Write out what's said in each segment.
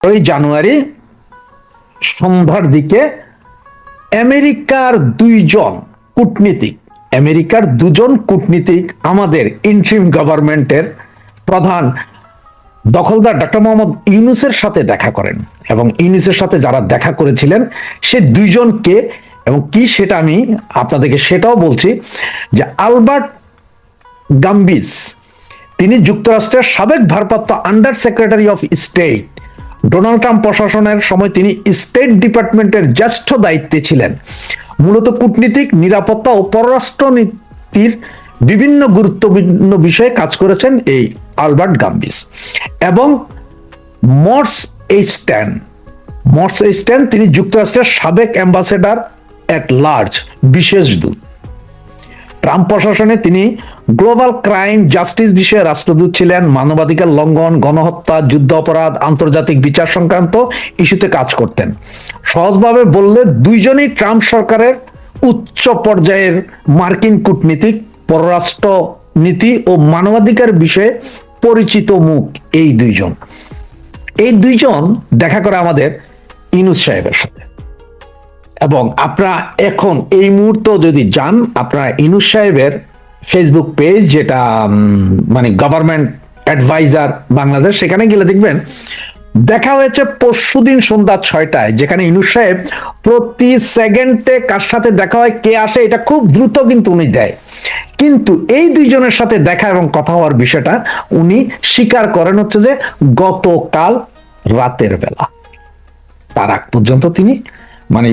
জানুয়ারি সন্ধ্যার দিকে আমেরিকার দুজন কূটনীতিক আমাদের ইন্টারিম গভর্নমেন্টের প্রধান দখলদার ডক্টর মোহাম্মদ ইউনূসের সাথে দেখা করেন এবং ইউনূসের সাথে যারা দেখা করেছিলেন সে দুইজনকে এবং কি সেটা আমি আপনাদেরকে সেটাও বলছি যে আলবার্ট গাম্বিস তিনি যুক্তরাষ্ট্রের সাবেক ভারপ্রাপ্ত under secretary of state, Donald Trump প্রশাসনের সময় তিনি স্টেট ডিপার্টমেন্টের জ্যেষ্ঠ দায়িত্বে ছিলেন। মূলত কূটনীতিক, নিরাপত্তা ও পররাষ্ট্র নীতির বিভিন্ন গুরুত্বপূর্ণ বিষয়ে কাজ করেছেন এই আলবার্ট গাম্বিস। এবং মর্স এইচট্যান তিনি যুক্তরাষ্ট্রের সাবেক অ্যাম্বাসেডর এট লার্জ, বিশেষ দূত। ট্রাম্প প্রশাসনে তিনি গ্লোবাল ক্রাইম জাস্টিস বিষয়ে রাষ্ট্রদূত ছিলেন। মানবাধিকার লঙ্ঘন, গণহত্যা, যুদ্ধ অপরাধ, আন্তর্জাতিক বিচার সংক্রান্ত ইস্যুতে কাজ করতেন। সহজভাবে বললে দুইজনই ট্রাম্প সরকারের উচ্চ পর্যায়ের মার্কিন কূটনীতিক, পররাষ্ট্র নীতি ও মানবাধিকার বিষয়ে পরিচিত মুখ। এই দুইজন দেখা করে আমাদের ইউনূস সাহেবের সাথে। এবং আপনারা এখন এই মুহূর্তে যদি যান, আপনারা ইউনূস সাহেবের ফেসবুক পেজ, যেটা মানে গভর্নমেন্ট অ্যাডভাইজার বাংলাদেশ, সেখানে গেলে দেখবেন দেখা হয়েছে পরশুদিন সন্ধ্যা 6টায়, যেখানে ইউনূস সাহেব প্রতি সেকেন্ডে কার সাথে দেখা হয়, কে আসে, এটা খুব দ্রুত কিন্তু উনি দেয়। কিন্তু এই দুইজনের সাথে দেখা এবং কথা হওয়ার বিষয়টা উনি স্বীকার করেন হচ্ছে যে গতকাল রাতের বেলা। তার আগ পর্যন্ত তিনি মানে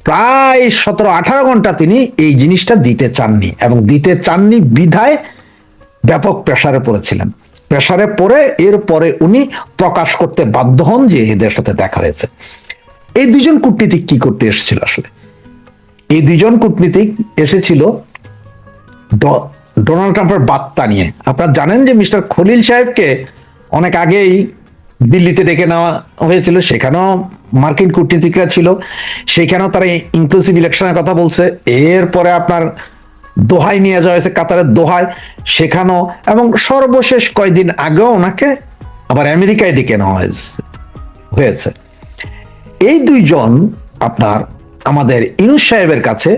প্রায় 17-18 ঘন্টা তিনি এই জিনিসটা দিতে চাননি, এবং দিতে চাননি বিধায় ব্যাপক প্রেসারে পড়েছিলেন। প্রেসারে পড়ে এরপরে উনি প্রকাশ করতে বাধ্য হন যে এদের সাথে দেখা হয়েছে। এই দুজন কূটনীতিক কি করতে এসেছিল আসলে? এই দুজন কূটনীতিক এসেছিল ডোনাল্ড ট্রাম্পের বার্তা নিয়ে। আপনারা জানেন যে মিস্টার খলিল সাহেবকে অনেক আগেই দিল্লিতে ডেকে নেওয়া হয়েছিল, সেখানেও মার্কিন কূটনীতিকরা ছিল, সেখানেও তারা ইনক্লুসিভ ইলেকশনের কথা বলছে। এরপরে আপনার দোহায় নিয়ে যাওয়া হয়েছে, কাতারের দোহায়, সেখানেও, এবং সর্বশেষ কয়েকদিন আগেও ওনাকে আবার আমেরিকায় ডেকে নেওয়া হয়েছে। এই দুইজন আপনার আমাদের ইউনূস সাহেবের কাছে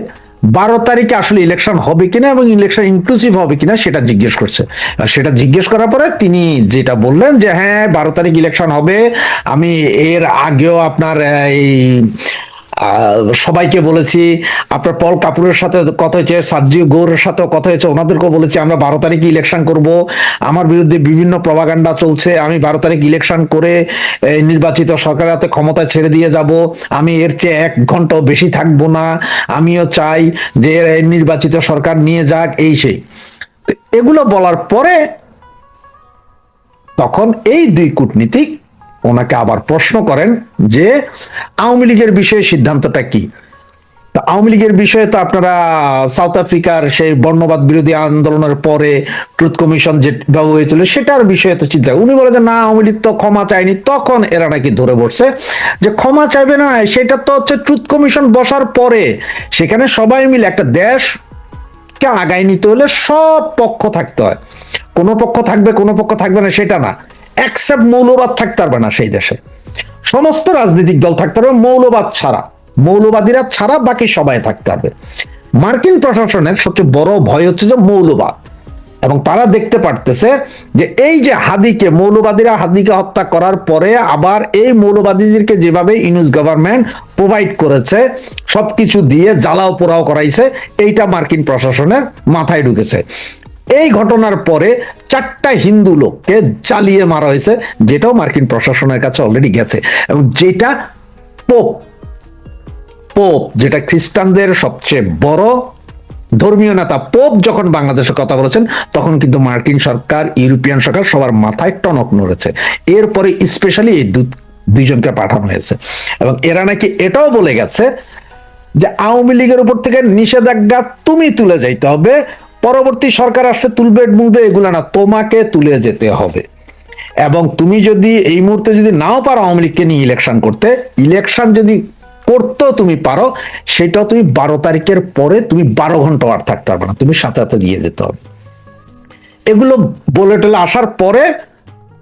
12 তারিখে আসলে ইলেকশন হবে কিনা এবং ইলেকশন ইনক্লুসিভ হবে কিনা সেটা জিজ্ঞেস করছে। সেটা জিজ্ঞেস করার পরে তিনি যেটা বললেন যে হ্যাঁ 12 তারিখ ইলেকশন হবে। আমি এর আগেও আপনার এই সবাইকে বলেছি, আপনার পল কাপুরের সাথে কথা হয়েছে, সার্জিও গৌরের সাথেও কথা হয়েছে, ওনাদেরকেও বলেছি আমরা 12 তারিখে ইলেকশন করব। আমার বিরুদ্ধে বিভিন্ন প্রপাগান্ডা চলছে, আমি 12 তারিখ ইলেকশন করে নির্বাচিত সরকারের হাতে ক্ষমতা ছেড়ে দিয়ে যাব, আমি এর চেয়ে 1 ঘন্টাও বেশি থাকবো না, আমিও চাই যে নির্বাচিত সরকার নিয়ে যাক, এই সেই। এগুলো বলার পরে তখন এই দুই কূটনীতিক ওনাকে আবার প্রশ্ন করেন যে আওয়ামী লীগের বিষয়ে সিদ্ধান্তটা কি। তো আওয়ামী লীগের বিষয়ে তো আপনারা সাউথ আফ্রিকার সেই বর্ণবাদ বিরোধী আন্দোলনের পরে ট্রুথ কমিশন যে ব্যবহার হয়েছিল সেটার বিষয়ে তো চিন্তা। উনি বলে যে না, আওয়ামী লীগ তো ক্ষমা চায়নি। তখন এরা নাকি ধরে বসছে যে ক্ষমা চাইবে না, সেটা তো হচ্ছে ট্রুথ কমিশন বসার পরে সেখানে সবাই মিলে একটা দেশকে আগায় নিতে হলে সব পক্ষ থাকতে হয়। কোনো পক্ষ থাকবে কোনো পক্ষ থাকবে না সেটা না, অ্যাকসেপ্ট মৌলবাদ থাকতে পারবে না সেই দেশে, সমস্ত রাজনৈতিক দল থাকতে পারবে, মৌলবাদীরা ছাড়া বাকি সবাই থাকতে পারবে। মার্কিন প্রশাসনের সবচেয়ে বড় ভয় হচ্ছে যে মৌলবাদ, এবং তারা দেখতে পারতেছে যে এই যে মৌলবাদীরা হাদিকে হত্যা করার পরে আবার এই মৌলবাদীদেরকে যেভাবে ইউনূস গভর্নমেন্ট প্রোভাইড করেছে, সবকিছু দিয়ে জ্বালাও পোড়াও করাইছে, এইটা মার্কিন প্রশাসনের মাথায় ঢুকেছে। এই ঘটনার পরে 4টা হিন্দু লোককে জ্বালিয়ে মারা হয়েছে, যেটাও মার্কিন প্রশাসনের কাছে অলরেডি গেছে, এবং যেটা পোপ যেটা খ্রিস্টানদের সবচেয়ে বড় ধর্মীয় নেতা পোপ যখন বাংলাদেশের কথা বলেছেন, তখন কিন্তু মার্কিন সরকার, ইউরোপিয়ান সরকার সবার মাথায় টনক নড়েছে। এরপরে স্পেশালি এই দুইজনকে পাঠানো হয়েছে, এবং এরা নাকি এটাও বলে গেছে যে আওয়ামী লীগের উপর থেকে নিষেধাজ্ঞা তুমি তুলে যাইতে হবে, পরবর্তী সরকার আসলে তুলবে এগুলা না, তোমাকে তুলে যেতে হবে। এবং তুমি যদি এই মুহূর্তে যদি নাও পারো আওয়ামী লীগকে নিয়ে ইলেকশন যদি করতেও তুমি পারো, সেটাও তুমি 12 তারিখের পরে তুমি 12 ঘন্টা আর থাকতে পারবে না, তুমি সাথে সাথে দিয়ে যেতে হবে। এগুলো বলে টলে আসার পরে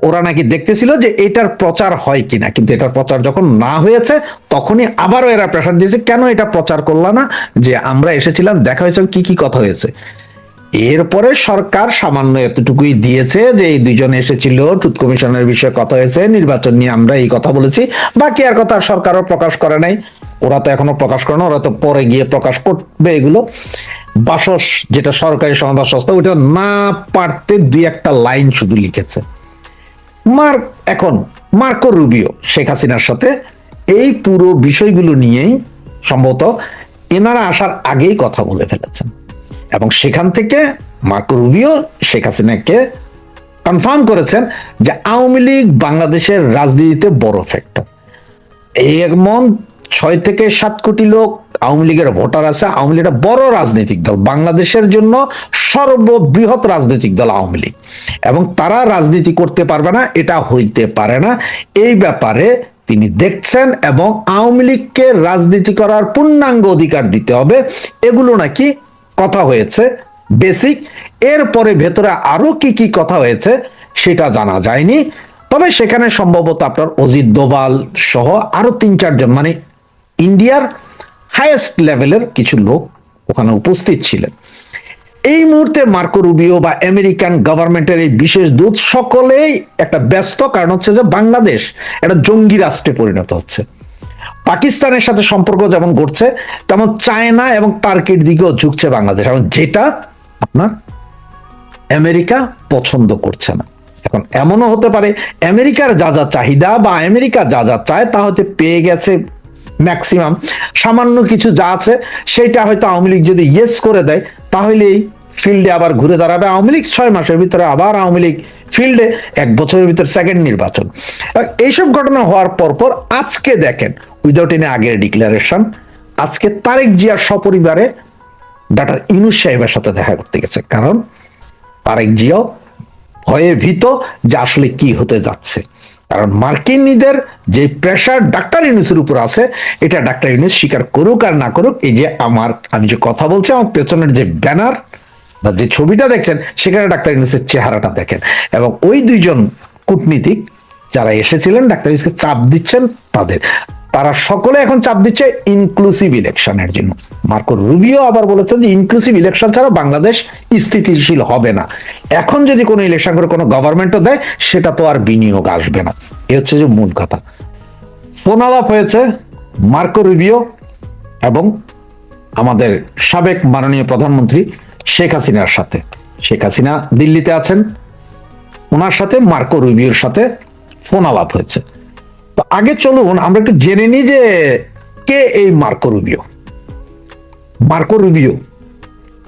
ওরা নাকি দেখতেছিল যে এটার প্রচার হয় কিনা, কিন্তু এটার প্রচার যখন না হয়েছে তখনই আবারও এরা প্রেশার দিয়েছে, কেন এটা প্রচার করলা না, যে আমরা এসেছিলাম, দেখা হয়েছে, কি কি কথা হয়েছে। এরপরে সরকার সামান্য এতটুকুই দিয়েছে যে এই দুইজন এসেছিল, ট্রুথ কমিশনের বিষয়ে কথা হয়েছে, নির্বাচন নিয়ে আমরা এই কথা বলেছি, বাকি আর কথা সরকারও প্রকাশ করে নাই। ওরা তো এখনো প্রকাশ করে না, ওরা তো পরে গিয়ে প্রকাশ করবে এগুলো। বাসস, যেটা সরকারি সংবাদ সংস্থা, ওটা না পারতে দুই একটা লাইন শুধু লিখেছে। এখন মার্কো রুবিও শেখ হাসিনার সাথে এই পুরো বিষয়গুলো নিয়েই সম্ভবত এনারা আসার আগেই কথা বলে ফেলেছেন, এবং সেখান থেকে মার্কো রুবিও শেখ হাসিনাকে কনফার্ম করেছেন যে আওয়ামী লীগ বাংলাদেশের রাজনীতিতে বড় ফ্যাক্টর। এমন 6 থেকে 7 কোটি লোক আওয়ামী লীগের ভোটার আছে। আওয়ামী লীগ একটা বড় রাজনৈতিক দল, বাংলাদেশের জন্য সর্ববৃহৎ রাজনৈতিক দল আওয়ামী লীগ, এবং তারা রাজনীতি করতে পারবে না, এটা হইতে পারে না। এই ব্যাপারে তিনি দেখছেন, এবং আওয়ামী লীগকে রাজনীতি করার পূর্ণাঙ্গ অধিকার দিতে হবে, এগুলো নাকি কথা হয়েছে বেসিক। এরপরে ভেতরে আরো কি কি কথা হয়েছে সেটা জানা যায়নি। তবে সেখানে সম্ভবত আপনার অজিত দোভাল সহ আরো 3-4 জন, মানে ইন্ডিয়ার হাইয়েস্ট লেভেলের কিছু লোক ওখানে উপস্থিত ছিলেন। এই মুহূর্তে মার্কো রুবিও বা আমেরিকান গভর্নমেন্টের এই বিশেষ দূত সকলেই একটা ব্যস্ত, কারণ হচ্ছে যে বাংলাদেশ একটা জঙ্গি রাষ্ট্রে পরিণত হচ্ছে। পাকিস্তানের সাথে সম্পর্ক যেমন ঘটছে, তেমন চায়না এবং টার্কির দিকেও ঝুঁকছে বাংলাদেশ, এবং যেটা আপনার আমেরিকা পছন্দ করছে না। এখন এমনও হতে পারে আমেরিকার যা যা চাহিদা বা আমেরিকা যা যা চায় তা হয়তো পেয়ে গেছে ম্যাক্সিমাম, সামান্য কিছু যা আছে সেটা হয়তো আওয়ামী লীগ যদি ইয়েস করে দেয় তাহলেই ফিল্ডে আবার ঘুরে দাঁড়াবে আওয়ামী লীগ। 6 মাসের ভিতরে আবার আওয়ামী লীগ ফিল্ডে, 1 বছরের ভিতরে সেকেন্ড নির্বাচন। এইসব ঘটনা হওয়ার পর আজকে দেখেন, উইদাউট এনি আগের ডিক্লারেশন, আজকে তারেক জিয়ার সপরিবারে ডক্টর ইউনূস সাহেবের সাথে দেখা করতে গেছে, কারণ তারেক জিয়াও ভয়ে ভীত যে আসলে কি হতে যাচ্ছে। কারণ মার্কিনীদের যে প্রেশার ডাক্তার ইউনূসের উপর আছে, এটা ডাক্তার ইউনূস স্বীকার করুক আর না করুক, এই যে আমি যে কথা বলছি, আমার পেছনের যে ব্যানার বা যে ছবিটা দেখছেন সেখানে ডাক্তার ইউনূসের চেহারাটা দেখেন, এবং ওই দুইজন কূটনীতিক যারা এসেছিলেন ডাক্তার ইউনূসকে চাপ দিচ্ছেন, তারা সকলে এখন চাপ দিচ্ছে ইনক্লুসিভ ইলেকশনের জন্য। মার্কো রুবিও আবার বলেছেন যে ইনক্লুসিভ ইলেকশন ছাড়া বাংলাদেশ স্থিতিশীল হবে না। এখন যদি কোনো ইলেকশন করে কোনো গভর্নমেন্টও দেয়, সেটা তো আর বিনিয়োগ আসবে না। এ হচ্ছে যে মূল কথা। ফোন আলাপ হয়েছে মার্কো রুবিও এবং আমাদের সাবেক মাননীয় প্রধানমন্ত্রী শেখ হাসিনার সাথে। শেখ হাসিনা দিল্লিতে আছেন, ওনার সাথে মার্কো রুবিওর সাথে ফোন আলাপ হয়েছে। তো আগে চলুন আমরা একটু জেনে নিই যে কে এই মার্কো রুবিও। মার্কো রুবিও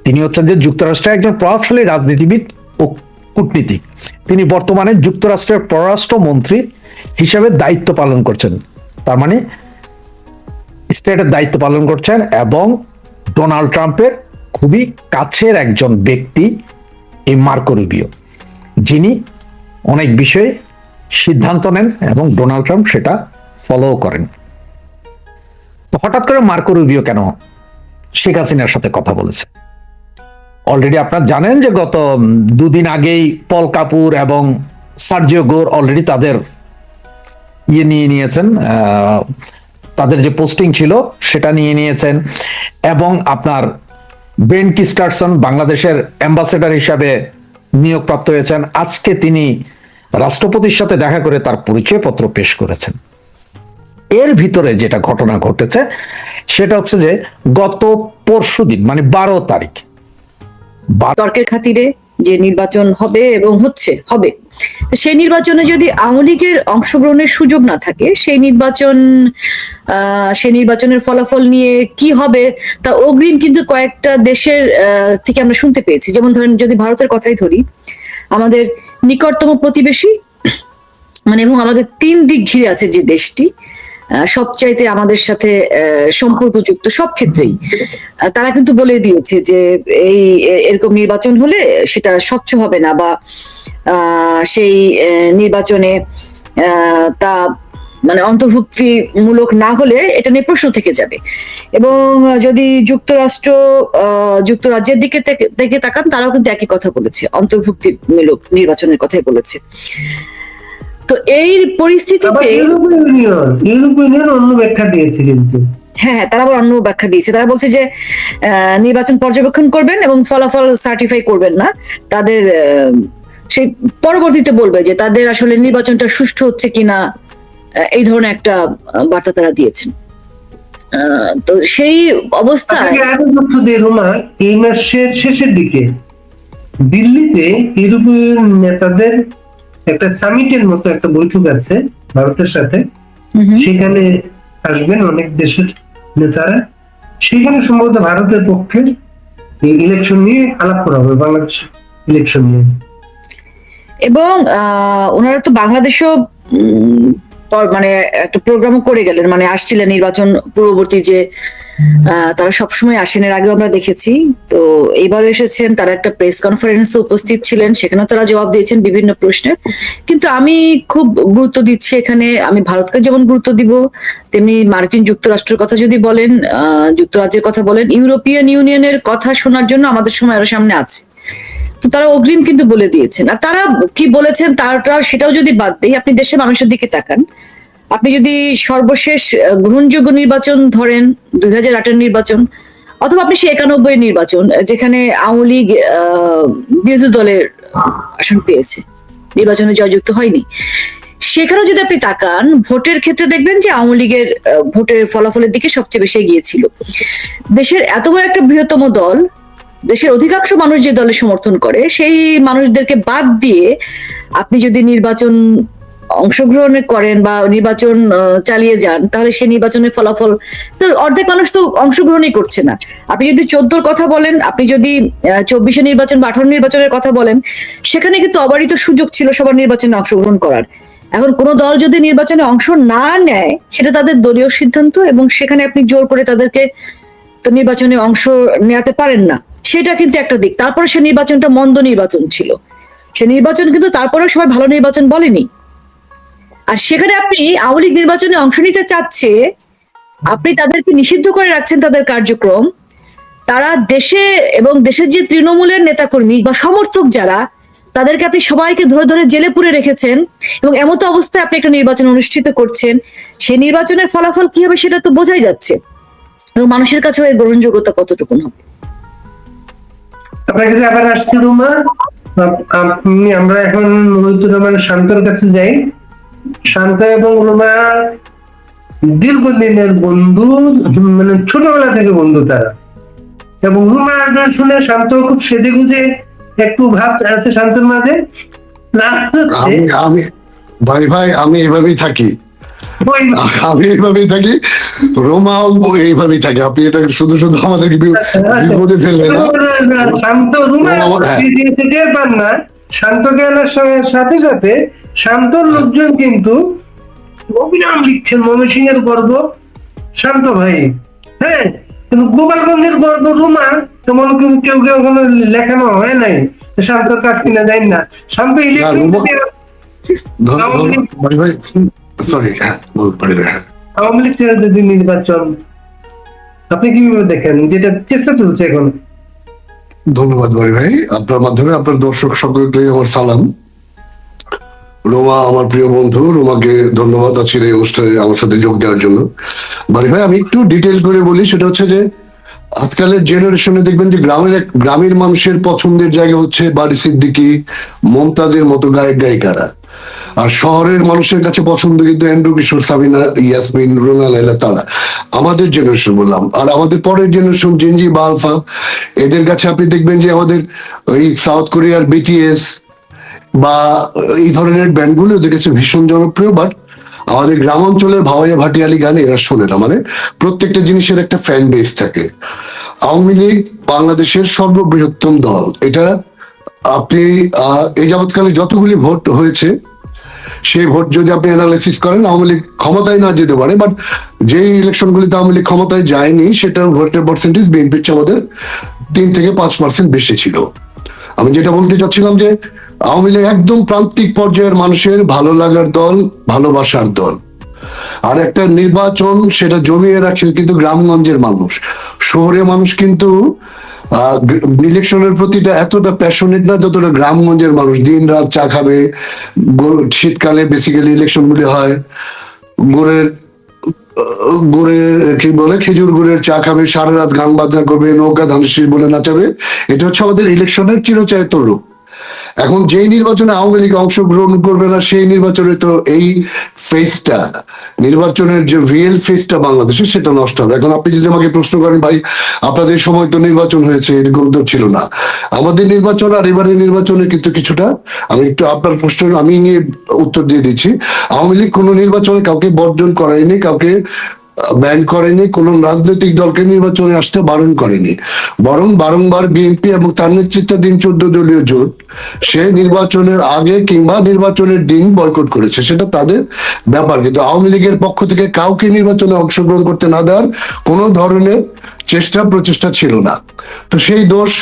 তিনি হচ্ছেন যে যুক্তরাষ্ট্রের একজন প্রভাবশালী রাজনীতিবিদ ও কূটনীতিক। তিনি বর্তমানে যুক্তরাষ্ট্রের পররাষ্ট্র মন্ত্রী হিসেবে দায়িত্ব পালন করছেন, তার মানে স্টেটের দায়িত্ব পালন করছেন, এবং ডোনাল্ড ট্রাম্পের খুবই কাছের একজন ব্যক্তি এই মার্কো রুবিও, যিনি অনেক বিষয়ে সিদ্ধান্ত নেন এবং ডোনাল্ড ট্রাম্প সেটা ফলো করেন। তো হঠাৎ করে মার্কো রুবিও কেন শেখ হাসিনার সাথে কথা বলেছে? অলরেডি আপনারা জানেন যে গত 2 দিন আগেই পল কাপুর এবং সার্জিও গোর অলরেডি তাদের নিয়ে নিয়েছেন, তাদের যে পোস্টিং ছিল সেটা নিয়ে নিয়েছেন, এবং আপনার বেন ক্রিস্টারসন বাংলাদেশের অ্যাম্বাসেডর হিসাবে নিয়োগপ্রাপ্ত হয়েছেন। আজকে তিনি রাষ্ট্রপতির সাথে দেখা করে তার পরিচয়পত্র পেশ করেছেন। এর ভিতরে যেটা ঘটনা ঘটেছে সেটা হচ্ছে যে গত পরশুদিন, মানে 12 তারিখ, তর্কের খাতিরে যে নির্বাচন হবে এবং হবে, সেই নির্বাচনে যদি আওয়ামী লীগের অংশগ্রহণের সুযোগ না থাকে, সেই নির্বাচনের ফলাফল নিয়ে কি হবে তা অগ্রিম কিন্তু কয়েকটা দেশের থেকে আমরা শুনতে পেয়েছি। যেমন ধরেন, যদি ভারতের কথাই ধরি, আমাদের নিকটতম প্রতিবেশী, মানে এবং আমাদের 3 দিক ঘিরে আছে যে দেশটি সবচাইতে আমাদের সাথে সম্পর্কযুক্ত সব ক্ষেত্রেই, তারা কিন্তু বলে দিয়েছে যে এরকম নির্বাচন হলে সেটা স্বচ্ছ হবে না, বা সেই নির্বাচনে তা মানে অন্তর্ভুক্তিমূলক না হলে এটা নিয়ে প্রশ্ন থেকে যাবে। এবং যদি যুক্তরাজ্যের দিকে তাকান, তারাও কিন্তু একই কথা বলেছে, অন্তর্ভুক্তিমূলক নির্বাচনের কথাই বলেছে। তো এই আবার পরিস্থিতিতে ইউরোপিয়ান অন্য ব্যাখ্যা দিয়েছে কিন্তু। হ্যাঁ হ্যাঁ, তারা আবার অন্য ব্যাখ্যা দিয়েছে। তারা বলছে যে নির্বাচন পর্যবেক্ষণ করবেন এবং ফলাফল সার্টিফাই করবেন না, তাদের সেই পরবর্তীতে বলবে যে তাদের আসলে নির্বাচনটা সুষ্ঠু হচ্ছে কিনা, এই ধরনের একটা বার্তা তারা দিয়েছেন। তো সেই অবস্থায় আপনাকে আরো তথ্য দিয়ে রোমা, এই মাসের শেষের দিকে দিল্লিতে ইউরোপীয় নেতাদের একটা সামিটের মতো একটা বৈঠক আছে ভারতের সাথে। সেখানে আসবেন অনেক দেশের নেতারা। সেখানে সম্ভবত ভারতের পক্ষে ইলেকশন নিয়ে আলাপ করা হবে, বাংলাদেশ ইলেকশন নিয়ে। এবং ওনারা তো বাংলাদেশও মানে একটা প্রোগ্রামও করে গেলেন, মানে আসছিলেন নির্বাচন পূর্ববর্তী যে তারা সবসময় আসেন, এর আগেও আমরা দেখেছি। তো এইবার এসেছেন, তারা একটা প্রেস কনফারেন্সে উপস্থিত ছিলেন, সেখানে তারা জবাব দিয়েছেন বিভিন্ন প্রশ্নের। কিন্তু আমি খুব গুরুত্ব দিচ্ছি এখানে, আমি ভারতকে যেমন গুরুত্ব দিব, তেমনি মার্কিন যুক্তরাষ্ট্রের কথা যদি বলেন, যুক্তরাজ্যের কথা বলেন, ইউরোপিয়ান ইউনিয়নের কথা শোনার জন্য আমাদের সময় আরো সামনে আছে। তো তারা অগ্রিম কিন্তু বলে দিয়েছেন। আর তারা কি বলেছেন তারা সেটাও যদি বাদ দেই, আপনি দেশের মানুষের দিকে তাকান, আপনি যদি সর্বশেষ গ্রহণযোগ্য নির্বাচন ধরেন 2008-এর নির্বাচন, অথবা আপনি সেই 91 নির্বাচন যেখানে আওয়ামী লীগ বিরোধী দলের আসন পেয়েছে, নির্বাচনে জয়যুক্ত হয়নি, সেখানেও যদি আপনি তাকান, ভোটের ক্ষেত্রে দেখবেন যে আওয়ামী লীগের ভোটের ফলাফলের দিকে সবচেয়ে বেশি এগিয়েছিল। দেশের এত বড় একটা বৃহত্তম দল, দেশের অধিকাংশ মানুষ যে দলে সমর্থন করে, সেই মানুষদেরকে বাদ দিয়ে আপনি যদি নির্বাচন অংশগ্রহণ করেন বা নির্বাচন চালিয়ে যান, তাহলে সেই নির্বাচনের ফলাফল তো অর্ধেক মানুষ তো অংশগ্রহণই করছে না। আপনি যদি 14-র কথা বলেন, আপনি যদি 24-এ নির্বাচন বা 18 নির্বাচনের কথা বলেন, সেখানে কিন্তু অবারিত সুযোগ ছিল সবার নির্বাচনে অংশগ্রহণ করার। এখন কোন দল যদি নির্বাচনে অংশ না নেয়, সেটা তাদের দলীয় সিদ্ধান্ত, এবং সেখানে আপনি জোর করে তাদেরকে তো নির্বাচনে অংশ নেওয়াতে পারেন না, সেটা কিন্তু একটা দিক। তারপরে সে নির্বাচনটা মন্দ নির্বাচন ছিল, সে নির্বাচন কিন্তু তারপরেও সবাই ভালো নির্বাচন বলেনি। আর সেখানে আপনি আওয়ামী লীগ নির্বাচনে অংশ নিতে চাচ্ছে, আপনি তাদেরকে নিষিদ্ধ করে রাখছেন তাদের কার্যক্রম। তারা দেশে এবং দেশের যে তৃণমূলের নেতাকর্মী বা সমর্থক যারা, তাদেরকে আপনি সবাইকে ধরে ধরে জেলে পুরে রেখেছেন, এবং এমতো অবস্থায় আপনি একটা নির্বাচন অনুষ্ঠিত করছেন। সেই নির্বাচনের ফলাফল কি হবে সেটা তো বোঝাই যাচ্ছে, এবং মানুষের কাছেও এর গ্রহণযোগ্যতা কতটুকু হবে। আপনার কাছে আবার আসছে রুমা, আমরা এখন মহিতুর রহমান শান্তর কাছে যাই। শান্ত এবং রুমা দীর্ঘদিনের বন্ধু, মানে ছোটবেলা থেকে বন্ধু তারা। এবং রুমা শুনে শান্ত খুব সেজে গুজে একটু ভাব আছে শান্তর মাঝে। আমি ভাই ভাই আমি এভাবেই থাকি, আমি এইভাবেই থাকি, রোমাও এইভাবেই থাকে। আপনি এটা শুধু শুধু আমাদেরকে বিপদে ফেললেন না। শান্ত রুমা টের পান না, শান্ত জ্ঞানের সাথে সাথে শান্তর লোকজন কিন্তু অবিরাম লিখছেন ময়মনসিংহের গর্ব শান্ত ভাই। হ্যাঁ, কিন্তু গোপালগঞ্জের গর্ব রুমা তেমন কিন্তু কেউ কেউ কোনো লেখানো হয় নাই। শান্তর কাজ কিনা যায় না। শান্ত আওয়ামী লীগ ছেড়ে যদি নির্বাচন, আপনি কিভাবে দেখেন, যেটা চেষ্টা চলছে এখন? ধন্যবাদ বাড়ি ভাই, আপনার মাধ্যমে আপনার দর্শক সকলকে আমার সালাম। রোমা আমার প্রিয় বন্ধু, রোমাকে ধন্যবাদ আজকের এই অনুষ্ঠানে আমার সাথে যোগ দেওয়ার জন্য। বাড়ি ভাই আমি একটু ডিটেল করে বলি, সেটা হচ্ছে যে আজকালের জেনারেশনে দেখবেন যে গ্রামের মানুষের পছন্দের জায়গা হচ্ছে বাড়ি সিদ্দিকী, মমতাজের মতো গায়ক গায়িকারা। আর শহরের মানুষের কাছে পছন্দ কিন্তু এন্ড্রু কিশোর, সাবিনা ইয়াসমিন, রুনা লায়লা, তারা। আমাদের জেনারেশন বললাম, আর আমাদের পরের জেনারেশন জেনজি বা আলফা, এদের কাছে আপনি দেখবেন যে আমাদের ওই সাউথ কোরিয়ার বিটিএস বা এই ধরনের ব্যান্ডগুলো ওদের কাছে ভীষণ জনপ্রিয়। বাট আমাদের গ্রাম অঞ্চলের ভাওয়াইয়া ভাটিয়ালি গান এরা শোনে না। মানে প্রত্যেকটা জিনিসের একটা ফ্যান বেস থাকে। আওয়ামী লীগ বাংলাদেশের সর্ববৃহত্তম দল, এটা আপনি এই যাবৎকালে যতগুলি ভোট হয়েছে, সেই ভোট যদি আপনি অ্যানালাইসিস করেন, আওয়ামী লীগ ক্ষমতায় না যেতে পারে, বাট যে ইলেকশনগুলিতে আওয়ামী লীগ ক্ষমতায় যায়নি, সেটার ভোটের পার্সেন্টেজ বিএনপির চেয়ে আমাদের 3 থেকে 5% বেশি ছিল। আমি যেটা বলতে চাচ্ছিলাম যে আওয়ামী লীগ একদম প্রান্তিক পর্যায়ের মানুষের ভালো লাগার দল, ভালোবাসার দল। আর একটা নির্বাচন সেটা জমিয়ে রাখে কিন্তু গ্রামগঞ্জের মানুষ। শহরে মানুষ কিন্তু ইলেকশনের প্রতিটা এতটা প্যাশনেট না যতটা গ্রামগঞ্জের মানুষ দিন রাত চা খাবে। শীতকালে বেসিক্যালি ইলেকশন গুলি হয়, গুড়ের গুড়ের কি বলে খেজুর গুড়ের চা খাবে, সারা রাত গান বাজনা করবে, নৌকা ধানশীর বলে নাচাবে। এটা হচ্ছে আমাদের ইলেকশনের চিরচায়িত রূপ। এখন যেই নির্বাচনে আওয়ামী লীগ অংশগ্রহণ করবে না সেই নির্বাচনে তো এই ফেসটা, নির্বাচনের যে রিয়েল ফেসটা বাংলাদেশে সেটা নষ্ট হবে। এখন আপনি যদি আমাকে প্রশ্ন করেন ভাই আপনাদের সময় তো নির্বাচন হয়েছে, এরকম তো ছিল না। আমাদের নির্বাচন আর এবারের নির্বাচনে কিন্তু কিছুটা, আমি একটু আপনার প্রশ্ন আমি নিয়ে উত্তর দিয়ে দিচ্ছি। আওয়ামী লীগ কোনো নির্বাচনে কাউকে বর্জন করায়নি, কাউকে ব্যান করেনি, কোন রাজনৈতিক দলকে নির্বাচনে আসতে বারণ করেনি, বরং বারংবার বিএনপি এবং তার নেতৃত্বাধীন 14 দলীয় জোট সে নির্বাচনের আগে কিংবা নির্বাচনের দিন বয়কট করেছে, সেটা তাদের ব্যাপার। কিন্তু আওয়ামী লীগের পক্ষ থেকে কাউকে নির্বাচনে অংশগ্রহণ করতে না দেওয়ার কোনো ধরনের প্রচেষ্টা ছিল না। তো সেই দোষ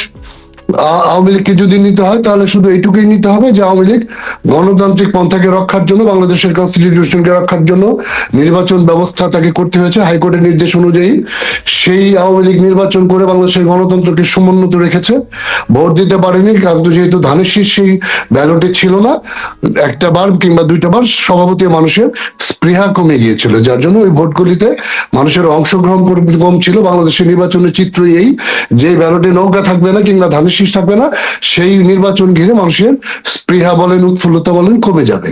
আওয়ামী লীগকে যদি নিতে হয় তাহলে শুধু এইটুকুই নিতে হবে যে আওয়ামী লীগ গণতান্ত্রিক পন্থাকে রক্ষার জন্য, বাংলাদেশের কনস্টিটিউশনকে রক্ষার জন্য নির্বাচন ব্যবস্থা তাকে করতে হয়েছে হাইকোর্টের নির্দেশ অনুযায়ী। সেই আওয়ামী লীগ নির্বাচন করে বাংলাদেশের গণতন্ত্রকে সমুন্নত রেখেছে। ভোট দিতে পারেনি কারণ যেহেতু ধানের শীষ সেই ব্যালটে ছিল না, একটা বার কিংবা দুইটা বার সভাপতি মানুষের স্পৃহা কমে গিয়েছিল, যার জন্য ওই ভোটগুলিতে মানুষের অংশগ্রহণ কম ছিল। বাংলাদেশের নির্বাচনের চিত্র এই যে ব্যালটে নৌকা থাকবে না কিংবা ধানের শীষ থাকবে না, সেই নির্বাচন ঘিরে মানুষের স্পৃহা বলেন উৎফুল্লতা বলেন কমে যাবে।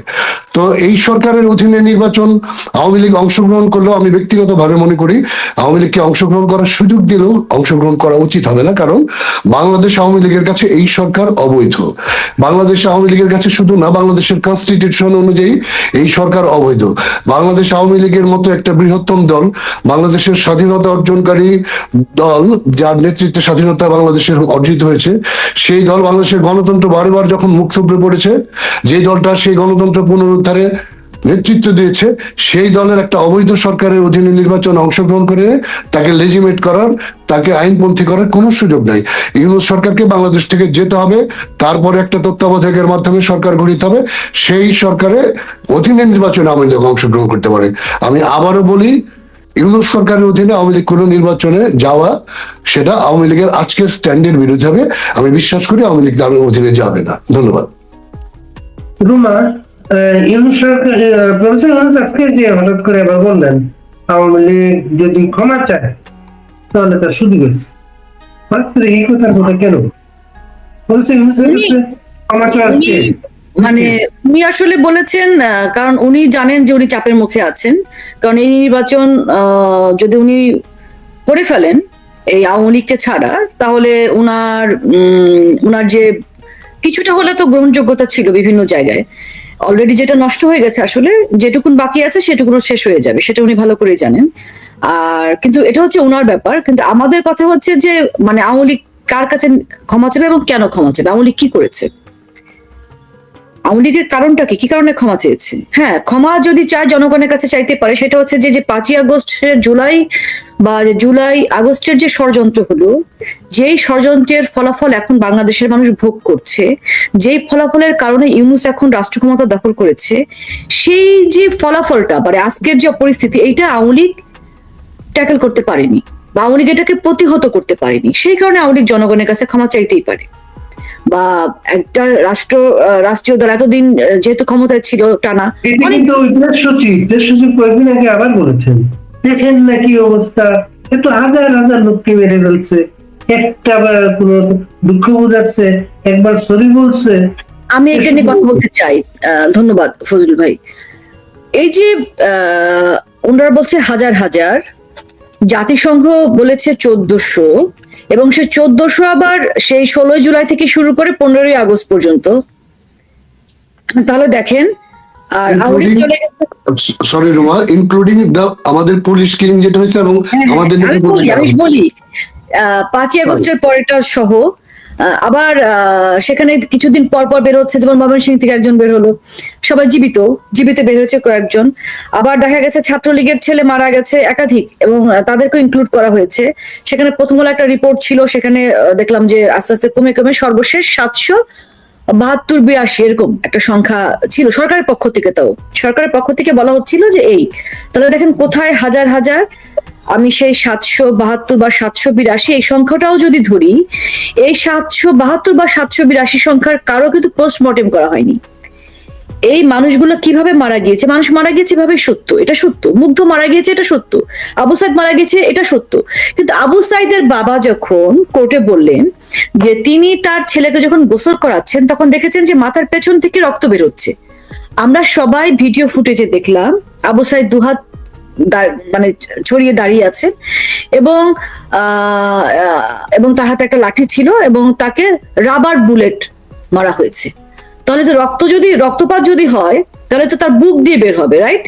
তো এই সরকারের অধীনে নির্বাচন আওয়ামী লীগ অংশগ্রহণ করলেও আমি ব্যক্তিগতভাবে মনে করি আওয়ামী লীগকে অংশগ্রহণ করার সুযোগ দিলেও অংশগ্রহণ করা উচিত হবে না, কারণ বাংলাদেশ আওয়ামী লীগের কাছে এই সরকার অবৈধ। বাংলাদেশ আওয়ামী লীগের কাছে শুধু না, বাংলাদেশের কনস্টিটিউশন অনুযায়ী এই সরকার অবৈধ। বাংলাদেশ আওয়ামী লীগের মতো একটা বৃহত্তম দল, বাংলাদেশের স্বাধীনতা অর্জনকারী দল, যার নেতৃত্বে স্বাধীনতা বাংলাদেশের অর্জিত হয়েছে, সেই দল বাংলাদেশের গণতন্ত্র বারবার যখন মুখ থুবড়ে পড়েছে, যে দলটা সেই গণতন্ত্র পুনরুদ্ধারে নেতৃত্ব দিয়েছে, সেই দলের একটা অবৈধ সরকারের অধীনে নির্বাচনে অংশগ্রহণ করে তাকে লেজিমেট করার, তাকে আইনপন্থী করার কোনো সুযোগ নাই। ইউনূস সরকারকে বাংলাদেশ থেকে যেতে হবে, তারপরে একটা তত্ত্বাবধায়কের মাধ্যমে সরকার গঠিত হবে, সেই সরকারে অধীনে নির্বাচনে আওয়ামী লীগ অংশগ্রহণ করতে পারে। আমি আবারও বলি ইউনূস সরকারের অধীনে আওয়ামী লীগ কোনো নির্বাচনে যাওয়া সেটা আওয়ামী লীগের আজকের স্ট্যান্ডের বিরুদ্ধে হবে। আমি বিশ্বাস করি আওয়ামী লীগ তার অধীনে যাবে না। ধন্যবাদ। রুমা, ইউনূস সরকার, প্রফেসর ইউনূস আজকে যে হঠাৎ করে আবার বললেন আওয়ামী লীগ যদি ক্ষমা চায় তাহলে তার সুযোগ আছে, এই কথার কথা কেন প্রফেসর ইউনূস ক্ষমা চাচ্ছে? মানে উনি আসলে বলেছেন কারণ উনি জানেন যে উনি চাপের মুখে আছেন, কারণ এই নির্বাচন যদি উনি করে ফেলেন এই আওয়ামী লীগকে ছাড়া, তাহলে উনার যে কিছুটা হলে তো গ্রহণযোগ্যতা ছিল বিভিন্ন জায়গায়, অলরেডি যেটা নষ্ট হয়ে গেছে, আসলে যেটুকুন বাকি আছে সেটুকুন শেষ হয়ে যাবে, সেটা উনি ভালো করে জানেন। আর কিন্তু এটা হচ্ছে ওনার ব্যাপার, কিন্তু আমাদের কথা হচ্ছে যে মানে আওয়ামী লীগ কার কাছে ক্ষমা চাবে এবং কেন ক্ষমা চাবে, আওয়ামী লীগ কি করেছে, আওয়ামী লীগের কারণটা কি কারণে ক্ষমা চেয়েছে। হ্যাঁ, ক্ষমা যদি চায় জনগণের কাছে চাইতে পারে, সেটা হচ্ছে যে 5ই আগস্টের জুলাই আগস্টের যে ষড়যন্ত্র হলো, যেই ষড়যন্ত্রের ফলাফল এখন বাংলাদেশের মানুষ ভোগ করছে, যেই ফলাফলের কারণে ইউনূস এখন রাষ্ট্র ক্ষমতা দখল করেছে, সেই যে ফলাফলটা মানে আজকের যে পরিস্থিতি, এইটা আওয়ামী লীগ ট্যাকেল করতে পারেনি বা আওয়ামী লীগ এটাকে প্রতিহত করতে পারেনি, সেই কারণে আওয়ামী লীগ জনগণের কাছে ক্ষমা চাইতেই পারে। বা একটা রাষ্ট্রীয় দল এতদিন যেহেতু ক্ষমতায় ছিল টানা, কিন্তু দেশ সচিব কয়েকদিন আগে আবার বলেছেন, দেখেন না কি অবস্থা, একটু হাজার হাজার লোককে মেরে ফেলছে, একটা বার কোন দুঃখ বোঝাচ্ছে, একবার সরি বলছে। আমি এটা নিয়ে কথা বলতে চাই। ধন্যবাদ ফজলুল ভাই। এই যে ওনারা বলছে হাজার হাজার, জাতিসংঘ বলেছে 1400, এবং সে 1400 আবার সেই 16 জুলাই থেকে শুরু করে 15ই আগস্ট পর্যন্ত। তাহলে দেখেন, আর সরি রুমা, ইনক্লুডিং আমাদের পুলিশ কিলিং যেটা হয়েছে এবং আমাদের আমি বলি 5ই আগস্টের পরেটা সহ, আবার সেখানে কিছুদিন পর পর বের হচ্ছে, যেমন ময়মনসিংহ থেকে একজন বের হলো, সবাই জীবিত বের হয়েছে কয়েকজন। আবার দেখা গেছে ছাত্রলীগের ছেলে মারা গেছে একাধিক, এবং তাদেরকে ইনক্লুড করা হয়েছে। সেখানে প্রথম একটা রিপোর্ট ছিল, সেখানে দেখলাম যে আস্তে আস্তে কমে সর্বশেষ 772-82 এরকম একটা সংখ্যা ছিল সরকারের পক্ষ থেকে। তাও সরকারের পক্ষ থেকে বলা হচ্ছিল যে এই, তাহলে দেখেন কোথায় হাজার হাজার আমি সেই 772 বা 782 এই সংখ্যাটাও যদি ধরি, এই 772 বা 782 সংখ্যার কারো কিন্তু পোস্টমর্টেম করা হয়নি। এই মানুষগুলো কিভাবে মারা গিয়েছে, মানুষ মারা গিয়েছে এভাবে সত্য, এটা সত্য। মুগ্ধ মারা গিয়েছে এটা সত্য, আবু সাইদ মারা গেছে এটা সত্য। কিন্তু আবু সাইদের বাবা যখন কোর্টে বললেন যে তিনি তার ছেলেকে যখন গোসল করাচ্ছেন তখন দেখেছেন যে মাথার পেছন থেকে রক্ত বের হচ্ছে। আমরা সবাই ভিডিও ফুটেজে দেখলাম আবু সাইদ দুহাত মানে ছড়িয়ে দাঁড়িয়ে আছেন এবং এবং তার হাতে একটা লাঠি ছিল এবং তাকে রাবার বুলেট মারা হয়েছে। তাহলে যে রক্তপাত যদি হয় তাহলে তো তার বুক দিয়ে বের হবে, রাইট?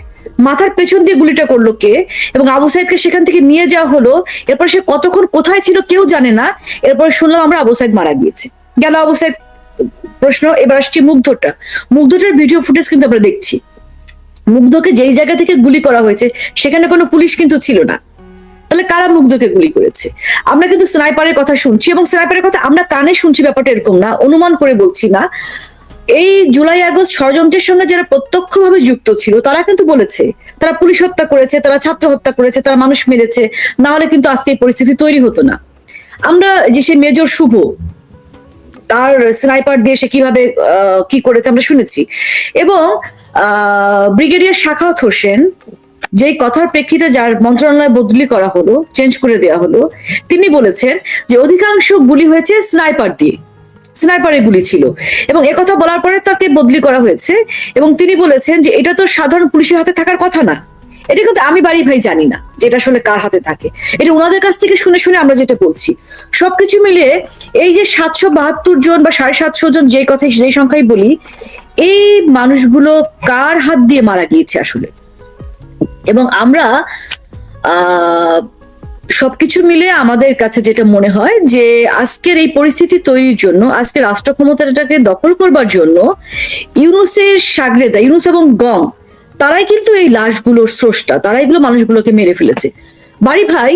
মাথার পেছন দিয়ে গুলিটা করলো কে? এবং আবু সাইদকে সেখান থেকে নিয়ে যাওয়া হলো, এরপর সে কতক্ষণ কোথায় ছিল কেউ জানে না। এরপর শুনলাম আমরা আবু সাইদ মারা গিয়েছে, গেল আবু সাইদ। প্রশ্ন এবার আসছে মুগ্ধটার ভিডিও ফুটেজ কিন্তু আমরা দেখছি। মুগ্ধকে যেই জায়গা থেকে গুলি করা হয়েছে সেখানে কোনো পুলিশ কিন্তু ছিল না। তাহলে কারা মুগ্ধকে গুলি করেছে? আমরা কিন্তু স্নাইপারের কথা শুনছি এবং স্নাইপারের কথা আমরা কানে শুনছি, ব্যাপারটা এরকম না, অনুমান করে বলছি না। এই জুলাই আগস্ট ষড়যন্ত্রের সঙ্গে যারা প্রত্যক্ষভাবে যুক্ত ছিল তারা কিন্তু বলেছে তারা পুলিশ হত্যা করেছে, তারা ছাত্র হত্যা করেছে, তারা মানুষ মেরেছে, না হলে কিন্তু আজকে এই পরিস্থিতি তৈরি হতো না। আমরা যে সে মেজর শুভ তার স্নাইপার দিয়ে সে কিভাবে কি করেছে আমরা শুনেছি। এবং ব্রিগেডিয়ার সাখাওয়াত হোসেন যেই কথার প্রেক্ষিতে যার মন্ত্রণালয় বদলি করা হলো, চেঞ্জ করে দেওয়া হলো, তিনি বলেছেন যে অধিকাংশ গুলি হয়েছে স্নাইপারের গুলি ছিল এবং একথা বলার পরে তাকে বদলি করা হয়েছে। এবং তিনি বলেছেন যে এটা তো সাধারণ পুলিশের হাতে থাকার কথা না। এটা কিন্তু আমি বাড়ি ভাই জানি না যে এটা আসলে কার হাতে থাকে, এটা ওনাদের কাছ থেকে শুনে শুনে আমরা যেটা বলছি। সবকিছু মিলিয়ে এই যে 772 জন বা 750 জন যেই সংখ্যাই বলি, এই মানুষগুলো কার হাত দিয়ে মারা গিয়েছে আসলে। এবং আমরা সবকিছু মিলে আমাদের কাছে যেটা মনে হয় যে আজকের এই পরিস্থিতি তৈরির জন্য, আজকে রাষ্ট্র ক্ষমতাটাকে দখল করবার জন্য ইউনূসের সাগরেদা, ইউনূস এবং গং, তারাই কিন্তু এই লাশগুলোর স্রষ্টা, তারাই এগুলো মানুষগুলোকে মেরে ফেলেছে। বাড়ি ভাই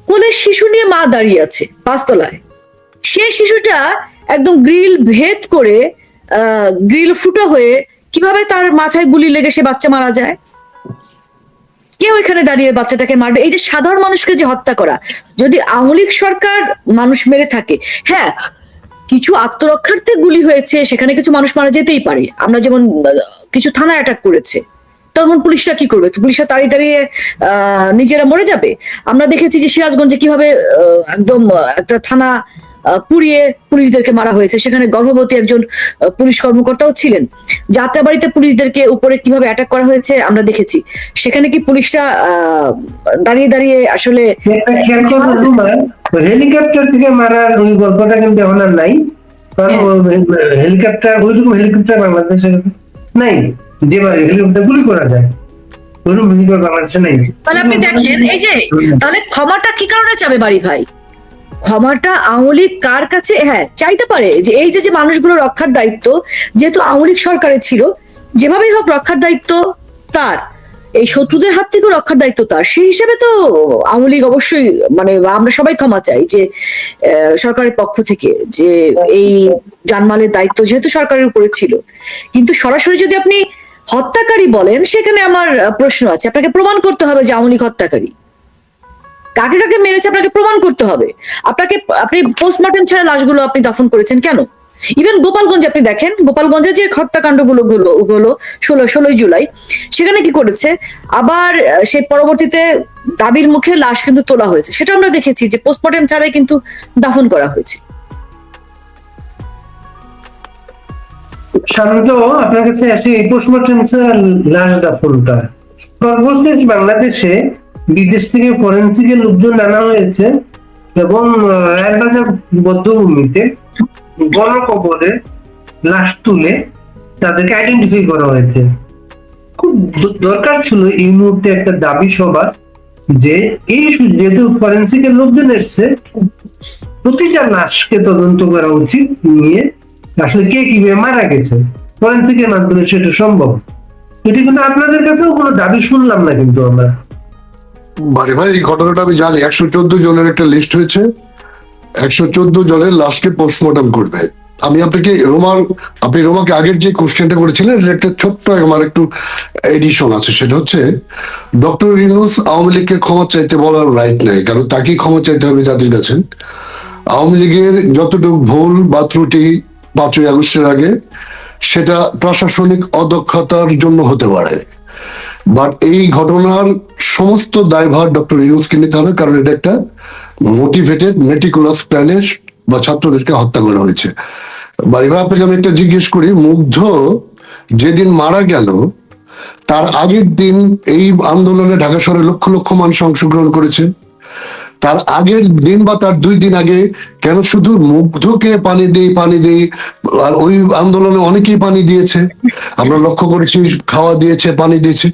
কোলে শিশু নিয়ে মা দাঁড়িয়ে আছে 5 তলায়, সে শিশুটা একদম গ্রিল ভেদ করে গ্রিল ফুটো হয়ে কিভাবে তার মাথায় গুলি লেগে সে বাচ্চা মারা যায়? কেউ এখানে দাঁড়িয়ে বাচ্চাটাকে মারবে? এই যে সাধারণ মানুষকে যে হত্যা করা, যদি আওয়ামী লীগ সরকার মানুষ মেরে থাকে, হ্যাঁ কিছু আত্মরক্ষার্থে গুলি হয়েছে, সেখানে কিছু মানুষ মারা যেতেই পারে। আমরা যেমন কিছু থানা অ্যাটাক করেছে, তখন পুলিশরা কি করবে? পুলিশরা দাঁড়িয়ে নিজেরা মরে যাবে? আমরা দেখেছি যে সিরাজগঞ্জে কিভাবে একদম একটা থানা পুড়িয়ে পুলিশদেরকে মারা হয়েছে, সেখানে গর্ভবতী একজন পুলিশ কর্মকর্তাও ছিলেন। যাত্রাবাড়িতে পুলিশদেরকে উপরে কিভাবে অ্যাটাক করা হয়েছে আমরা দেখেছি। সেখানে কি পুলিশরা দাঁড়িয়ে আসলে হেলিকপ্টার থেকে মারার ওই গল্পটা কিন্তু এখন আর নাই, কারণ হেলিকপ্টার ওইরকম হেলিকপ্টার বাংলাদেশে নাই যে হেলিকপ্টার গুলি করা যায়, ওইরকম হেলিকপ্টার বাংলাদেশে নাই। তাহলে আপনি দেখেন এই যে, তাহলে ক্ষমাটা কি কারণে চাবে বাড়ি ভাই? ক্ষমাটা আওয়ামী লীগ কার কাছে চাইতে পারে? যে এই যে মানুষগুলো রক্ষার দায়িত্ব যেহেতু আওয়ামী লীগ সরকারের ছিল, যেভাবেই হোক রক্ষার দায়িত্ব তার, এই শত্রুদের হাত থেকে রক্ষার দায়িত্ব তার, সেই হিসেবে তো আওয়ামী লীগ অবশ্যই মানে আমরা সবাই ক্ষমা চাই যে সরকারের পক্ষ থেকে, যে এই জানমালের দায়িত্ব যেহেতু সরকারের উপরে ছিল। কিন্তু সরাসরি যদি আপনি হত্যাকারী বলেন, সেখানে আমার প্রশ্ন আছে। আপনাকে প্রমাণ করতে হবে যে আওয়ামী লীগ হত্যাকারী, কাকে কাকে মেরেছে আপনাকে প্রমাণ করতে হবে। আপনি পোস্টমর্টম ছাড়া লাশগুলো আপনি দাফন করেছেন কেন? ইভেন গোপালগঞ্জে আপনি দেখেন, গোপালগঞ্জে যে হত্যাকাণ্ড গুলো 16 জুলাই, সেখানে কি করেছে? আবার সেই পরবর্তীতে দাবির মুখে লাশ কিন্তু তোলা হয়েছে, সেটা আমরা দেখেছি যে পোস্টমর্টম ছাড়াই কিন্তু দাফন করা হয়েছে। সাধারণত আপনার কাছে আসে এই পোস্টমর্টম লাশ দাফনটা সর্বশেষ বাংলাদেশে বিদেশ থেকে ফরেন্সিকের লোকজন আনা হয়েছে এবং রায়বাজার বধ্যভূমিতে গণকবরে লাশ তুলে তাদেরকে আইডেন্টিফাই করা হয়েছে। খুব দরকার ছিল এই মুহূর্তে একটা দাবি সবার যে এই যেহেতু ফরেন্সিকের লোকজন এসছে, প্রতিটা লাশকে তদন্ত করা উচিত, নিয়ে আসলে কে কিভাবে মারা গেছে ফরেন্সিকের মাধ্যমে সেটা সম্ভব। এটি কিন্তু আপনাদের কাছেও কোনো দাবি শুনলাম না কিন্তু আমরা। বারে ভাই এই ঘটনাটা আমি জানি, 114 জনের একটা লিস্ট হয়েছে, 114 জনের লাশকে পোস্টমর্টম করবে। আমি আপনাকে আপনি রোমাকে আগের যে কোশ্চেনটা করেছিলেন এর একটা ছোট্ট আমার একটু এডিশন আছে, সেটা হচ্ছে ডক্টর ইউনূস আওয়ামী লীগকে ক্ষমা চাইতে বলার রাইট নাই, কারণ তাকেই ক্ষমা চাইতে হবে জাতির কাছে। আওয়ামী লীগের যতটুকু ভুল বা ত্রুটি 5ই আগস্টের আগে সেটা প্রশাসনিক অদক্ষতার জন্য হতে পারে, বাট এই ঘটনার সমস্ত দায়ভার ডক্টর ইউনূসকে নিতে হবে, কারণ এটা একটা মোটিভেটেড মেটিকুলাস প্ল্যানে বা ছাত্রদেরকে হত্যা করা হয়েছে। বাড়ি ভাই, আপনাকে আমি একটা জিজ্ঞেস করি, মুগ্ধ যেদিন মারা গেল তার আগের দিন এই আন্দোলনে ঢাকা শহরে লক্ষ লক্ষ মানুষ অংশগ্রহণ করেছে। তার আগের দিন বা তার 2 দিন আগে কেন শুধু মুগ্ধকে পানি দেই, আর ওই আন্দোলনে অনেকেই পানি দিয়েছে, আমরা লক্ষ্য করেছি, খাওয়া দিয়েছে, পানি দিয়েছে।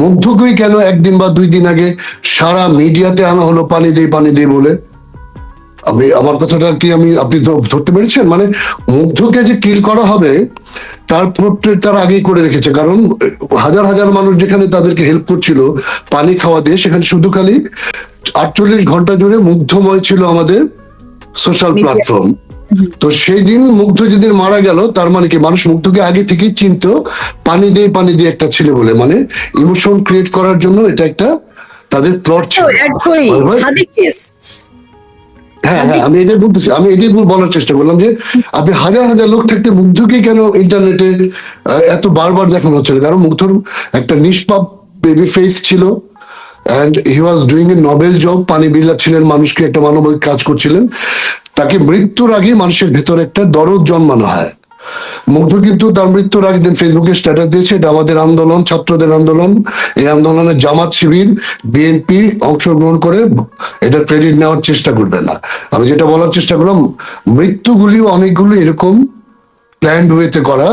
মুগ্ধকেই কেন একদিন বা 2 দিন আগে সারা মিডিয়াতে আনা হলো পানি দেই বলে? আমার কথাটা কি আপনি ধরতে পেরেছেন? মানে মুগ্ধকে যে কিল করা হবে তার পোর্ট্রেট তার আগেই করে রেখেছে, কারণ হাজার হাজার মানুষ যেখানে তাদেরকে হেল্প করছিল পানি খাওয়া দিয়ে, সেখানে শুধু খালি 48 ঘন্টা জুড়ে মুগ্ধময় ছিল আমাদের সোশ্যাল প্ল্যাটফর্ম। তো সেই দিন মুগ্ধ যেদিন মারা গেল, তার মানে কি মানুষ মুগ্ধকে আগে থেকেই চিনতো পানি দিয়ে একটা ছেলে বলে, মানে ইমোশন ক্রিয়েট করার জন্য এটা একটা তাদের প্লট ছিল। হ্যাঁ, আমি এটাই বলার চেষ্টা করলাম যে আপনি হাজার হাজার লোক থাকতে মুগ্ধকে কেন ইন্টারনেটে এত বারবার দেখানো হচ্ছে? কারণ মুগ্ধর একটা নিষ্পাপ বেবি ফেস ছিল, and he was doing a Nobel job, পানি বিলাচ্ছিলেন মানুষকে, একটা মানবিক কাজ করছিলেন। তাকে মৃত্যুর আগে মানুষের ভেতরে একটা দরদ জন্মানো হয়। মুগ্ধ কিন্তু তার মৃত্যুর আগে দিন ফেসবুকে স্ট্যাটাস দিয়েছে, এটা আমাদের আন্দোলন, ছাত্রদের আন্দোলন, এই আন্দোলনে জামাত শিবির বিএনপি অংশগ্রহণ করে এটার ক্রেডিট নেওয়ার চেষ্টা করবে না। আমি যেটা বলার চেষ্টা করলাম, মৃত্যুগুলিও অনেকগুলো এরকম প্ল্যান্ড ওয়েতে করা,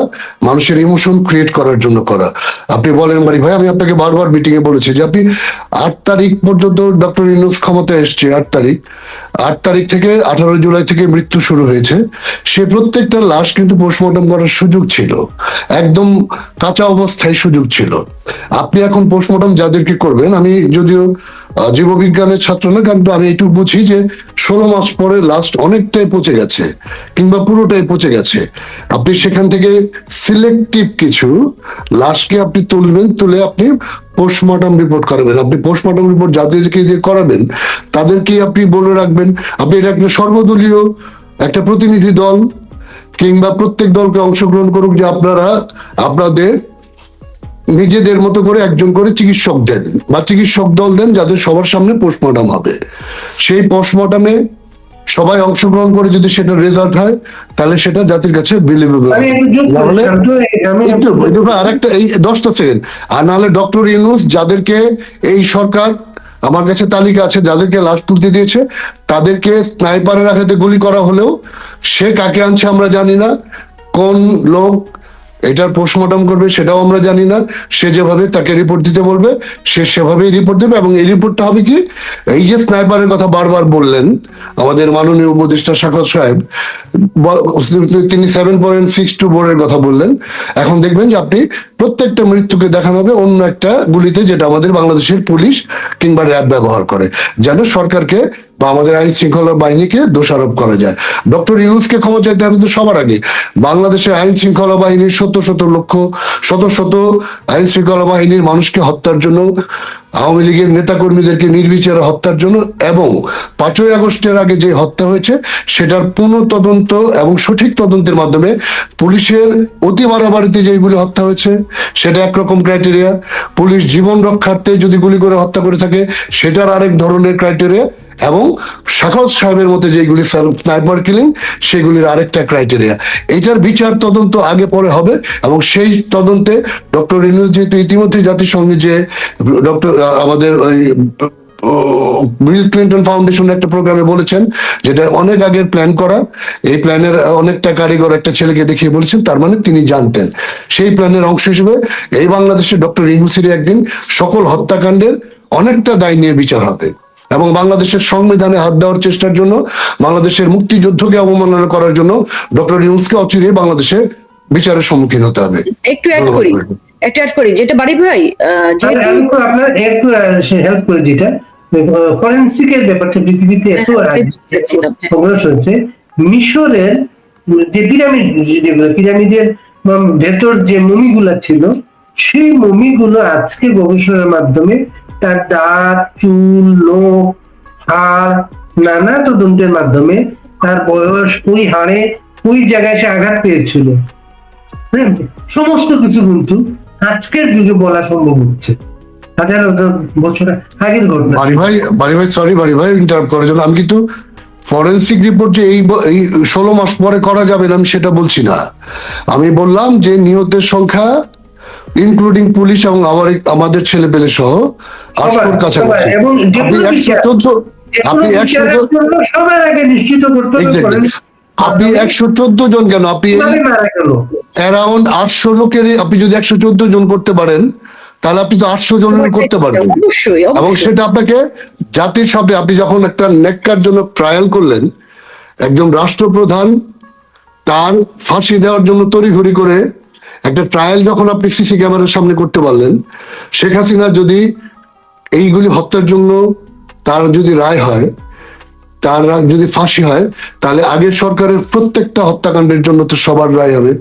মানুষের ইমোশন ক্রিয়েট করার জন্য করা। আপনি বলেন বাড়ি ভাই, আমি আপনাকে বারবার মিটিং এ বলেছি যে আপনি 8 তারিখ পর্যন্ত ডক্টর ইউনূস ক্ষমতায় এসছে, 8 তারিখ থেকে 18 জুলাই থেকে মৃত্যু শুরু হয়েছে। সে প্রত্যেকটা লাশ কিন্তু পোস্টমর্টম করার সুযোগ ছিল, একদম কাঁচা অবস্থায় সুযোগ ছিল। আপনি এখন পোস্টমর্টম যাদেরকে করবেন, আমি যদিও জীববিজ্ঞানের ছাত্র না, কিন্তু আমি এইটুকু বুঝি যে 16 মাস পরে লাস্ট অনেকটাই পচে গেছে কিংবা পুরোটাই পচে গেছে। আপনি সেখান থেকে সিলেক্টিভ কিছু লাশকে আপনি তুলে আপনি পোস্টমর্টম রিপোর্ট করাবেন। আপনি পোস্টমর্টম রিপোর্ট যাদেরকে যে করাবেন তাদেরকে আপনি বলে রাখবেন, আপনি এটা একটা সর্বদলীয় একটা প্রতিনিধি দল কিংবা প্রত্যেক দলকে অংশগ্রহণ করুক, যে আপনারা আপনাদের নিজেদের মতো করে একজন করে চিকিৎসক দেন বা চিকিৎসক দল দেন, যাদের সবার সামনে পোস্টমর্টম হবে। সেই পোস্টমর্টমে সবাই অংশগ্রহণ করে যদি সেটা রেজাল্ট হয়, তাহলে সেটা জাতির কাছে বিলিভেবল। আরেকটা এই 10টা সেকেন্ড, আর নাহলে ডক্টর ইউনূস যাদেরকে এই সরকার, আমার কাছে তালিকা আছে, যাদেরকে লাশ তুলতে দিয়েছে তাদেরকে স্নাইপারের আঘাতে গুলি করা হলেও সে কাকে আনছে আমরা জানি না, কোন লোক এটার পোস্টমর্টম করবে সেটাও আমরা জানি না। সে যেভাবে তাকে রিপোর্ট দিতে বলবে সে সেভাবেই রিপোর্ট দেবে, এবং এই রিপোর্টটা হবে কি, এই যে স্নাইপারের কথা বারবার বললেন আমাদের মাননীয় উপদেষ্টা সাখাওয়াত সাহেব, তিনি 7.62 বোরের কথা বললেন। এখন দেখবেন যে আপনি প্রত্যেকটা মৃত্যুকে দেখানো হবে অন্য একটা গুলিতে, যেটা আমাদের বাংলাদেশের পুলিশ কিংবা র্যাব ব্যবহার করে, যেন সরকারকে বা আমাদের আইন শৃঙ্খলা বাহিনীকে দোষারোপ করা যায়। ডক্টর ইউনূসকে ক্ষমা চাইতে হবে তো সবার আগে বাংলাদেশের আইন শৃঙ্খলা বাহিনীর শত শত আইন শৃঙ্খলা বাহিনীর মানুষকে হত্যার জন্য, আওয়ামী লীগের নেতাকর্মীদেরকে নির্বিচারে হত্যার জন্য, এবং 5ই আগস্টের আগে যে হত্যা হয়েছে সেটার পুনঃ তদন্ত এবং সঠিক তদন্তের মাধ্যমে পুলিশের অতি বাড়াবাড়িতে যেগুলি হত্যা হয়েছে সেটা একরকম ক্রাইটেরিয়া, পুলিশ জীবন রক্ষার্থে যদি গুলি করে হত্যা করে থাকে সেটার আরেক ধরনের ক্রাইটেরিয়া, এবং সাখাওয়াত সাহেবের মতো যেগুলি স্নাইপার কিলিং সেগুলির আরেকটা ক্রাইটেরিয়া। এটার বিচার তদন্ত আগে পরে হবে, এবং সেই তদন্তে ডক্টর ইউনূস যেহেতু ইতিমধ্যে জাতিসংঘে যে ডক্টর আমাদের ওই বিল ক্লিন্টন ফাউন্ডেশন একটা প্রোগ্রামে বলেছেন, যেটা অনেক আগের প্ল্যান করা, এই প্ল্যানের অনেকটা কারিগর একটা ছেলেকে দেখিয়ে বলেছেন, তার মানে তিনি জানতেন। সেই প্ল্যানের অংশ হিসেবে এই বাংলাদেশে ডক্টর ইউনূসের একদিন সকল হত্যাকাণ্ডের অনেকটা দায় নিয়ে বিচার হবে, এবং বাংলাদেশের সংবিধানে হাত দেওয়ার চেষ্টার জন্য, বাংলাদেশের মুক্তিযুদ্ধকে অবমাননা করার জন্য ডক্টর ইউনূসকে অচিরেই বাংলাদেশের বিচারের সম্মুখীন হতে হবে। একটু অ্যাড করি যেটা বাড়ি ভাই, যেহেতু আপনার একটু হেল্প করে, যেটা ফরেনসিকের ব্যাপারটা পৃথিবীতে এত অগ্রসর হচ্ছে, মিশরের যে পিরামিড, যেগুলো পিরামিডের ভেতর যে মমিগুলা ছিল, সেই মমিগুলো আজকে গবেষণার মাধ্যমে তার দাঁত, চুল, নখ, হাড়, নানা তদন্তের মাধ্যমে তার বয়স, ওই হাড়ে ওই জায়গায় সে আঘাত পেয়েছিল, হ্যাঁ, সমস্ত কিছু কিন্তু আজকের যুগে বলা সম্ভব হচ্ছে, হাজার হাজার বছর আগের ঘটনা। বাড়ি ভাই সরি বাড়ি ভাই ইন্টারাপ্ট করার জন্য। আমি কিন্তু ফরেন্সিক রিপোর্ট যে এই 16 মাস পরে করা যাবে না আমি সেটা বলছি না। আমি বললাম যে নিহতের সংখ্যা ইনক্লুডিং পুলিশ এবং আমাদের ছেলে পেলে সহ 800 কাছাকাছি। এবং আপনি 114 আপনি 114 সবার আগে নিশ্চিত করতে হবে। আপনি 114 জন কেন, আপনি অ্যারাউন্ড 800 লোকের আপনি যদি 114 জন করতে পারেন তাহলে আপনি তো 800 জনের করতে পারবেন। অবশ্যই, এবং অবশ্যই। সেটা আপনাকে জাতির সামনে, আপনি যখন একটা ন্যাক্কারজনক ট্রায়াল করলেন, একজন রাষ্ট্রপ্রধান তার ফাঁসি দেওয়ার জন্য তড়িঘড়ি করে একটা ট্রায়াল যখন আপনি সিসি ক্যামেরার সামনে করতে পারলেন, শেখ হাসিনা যদি এইগুলি হত্যার জন্য তার যদি রায় হয়, তার যদি ফাঁসি হয়, তাহলে আগের সরকারের প্রত্যেকটা হত্যাকাণ্ডের জন্য তো সবার রায় হবে।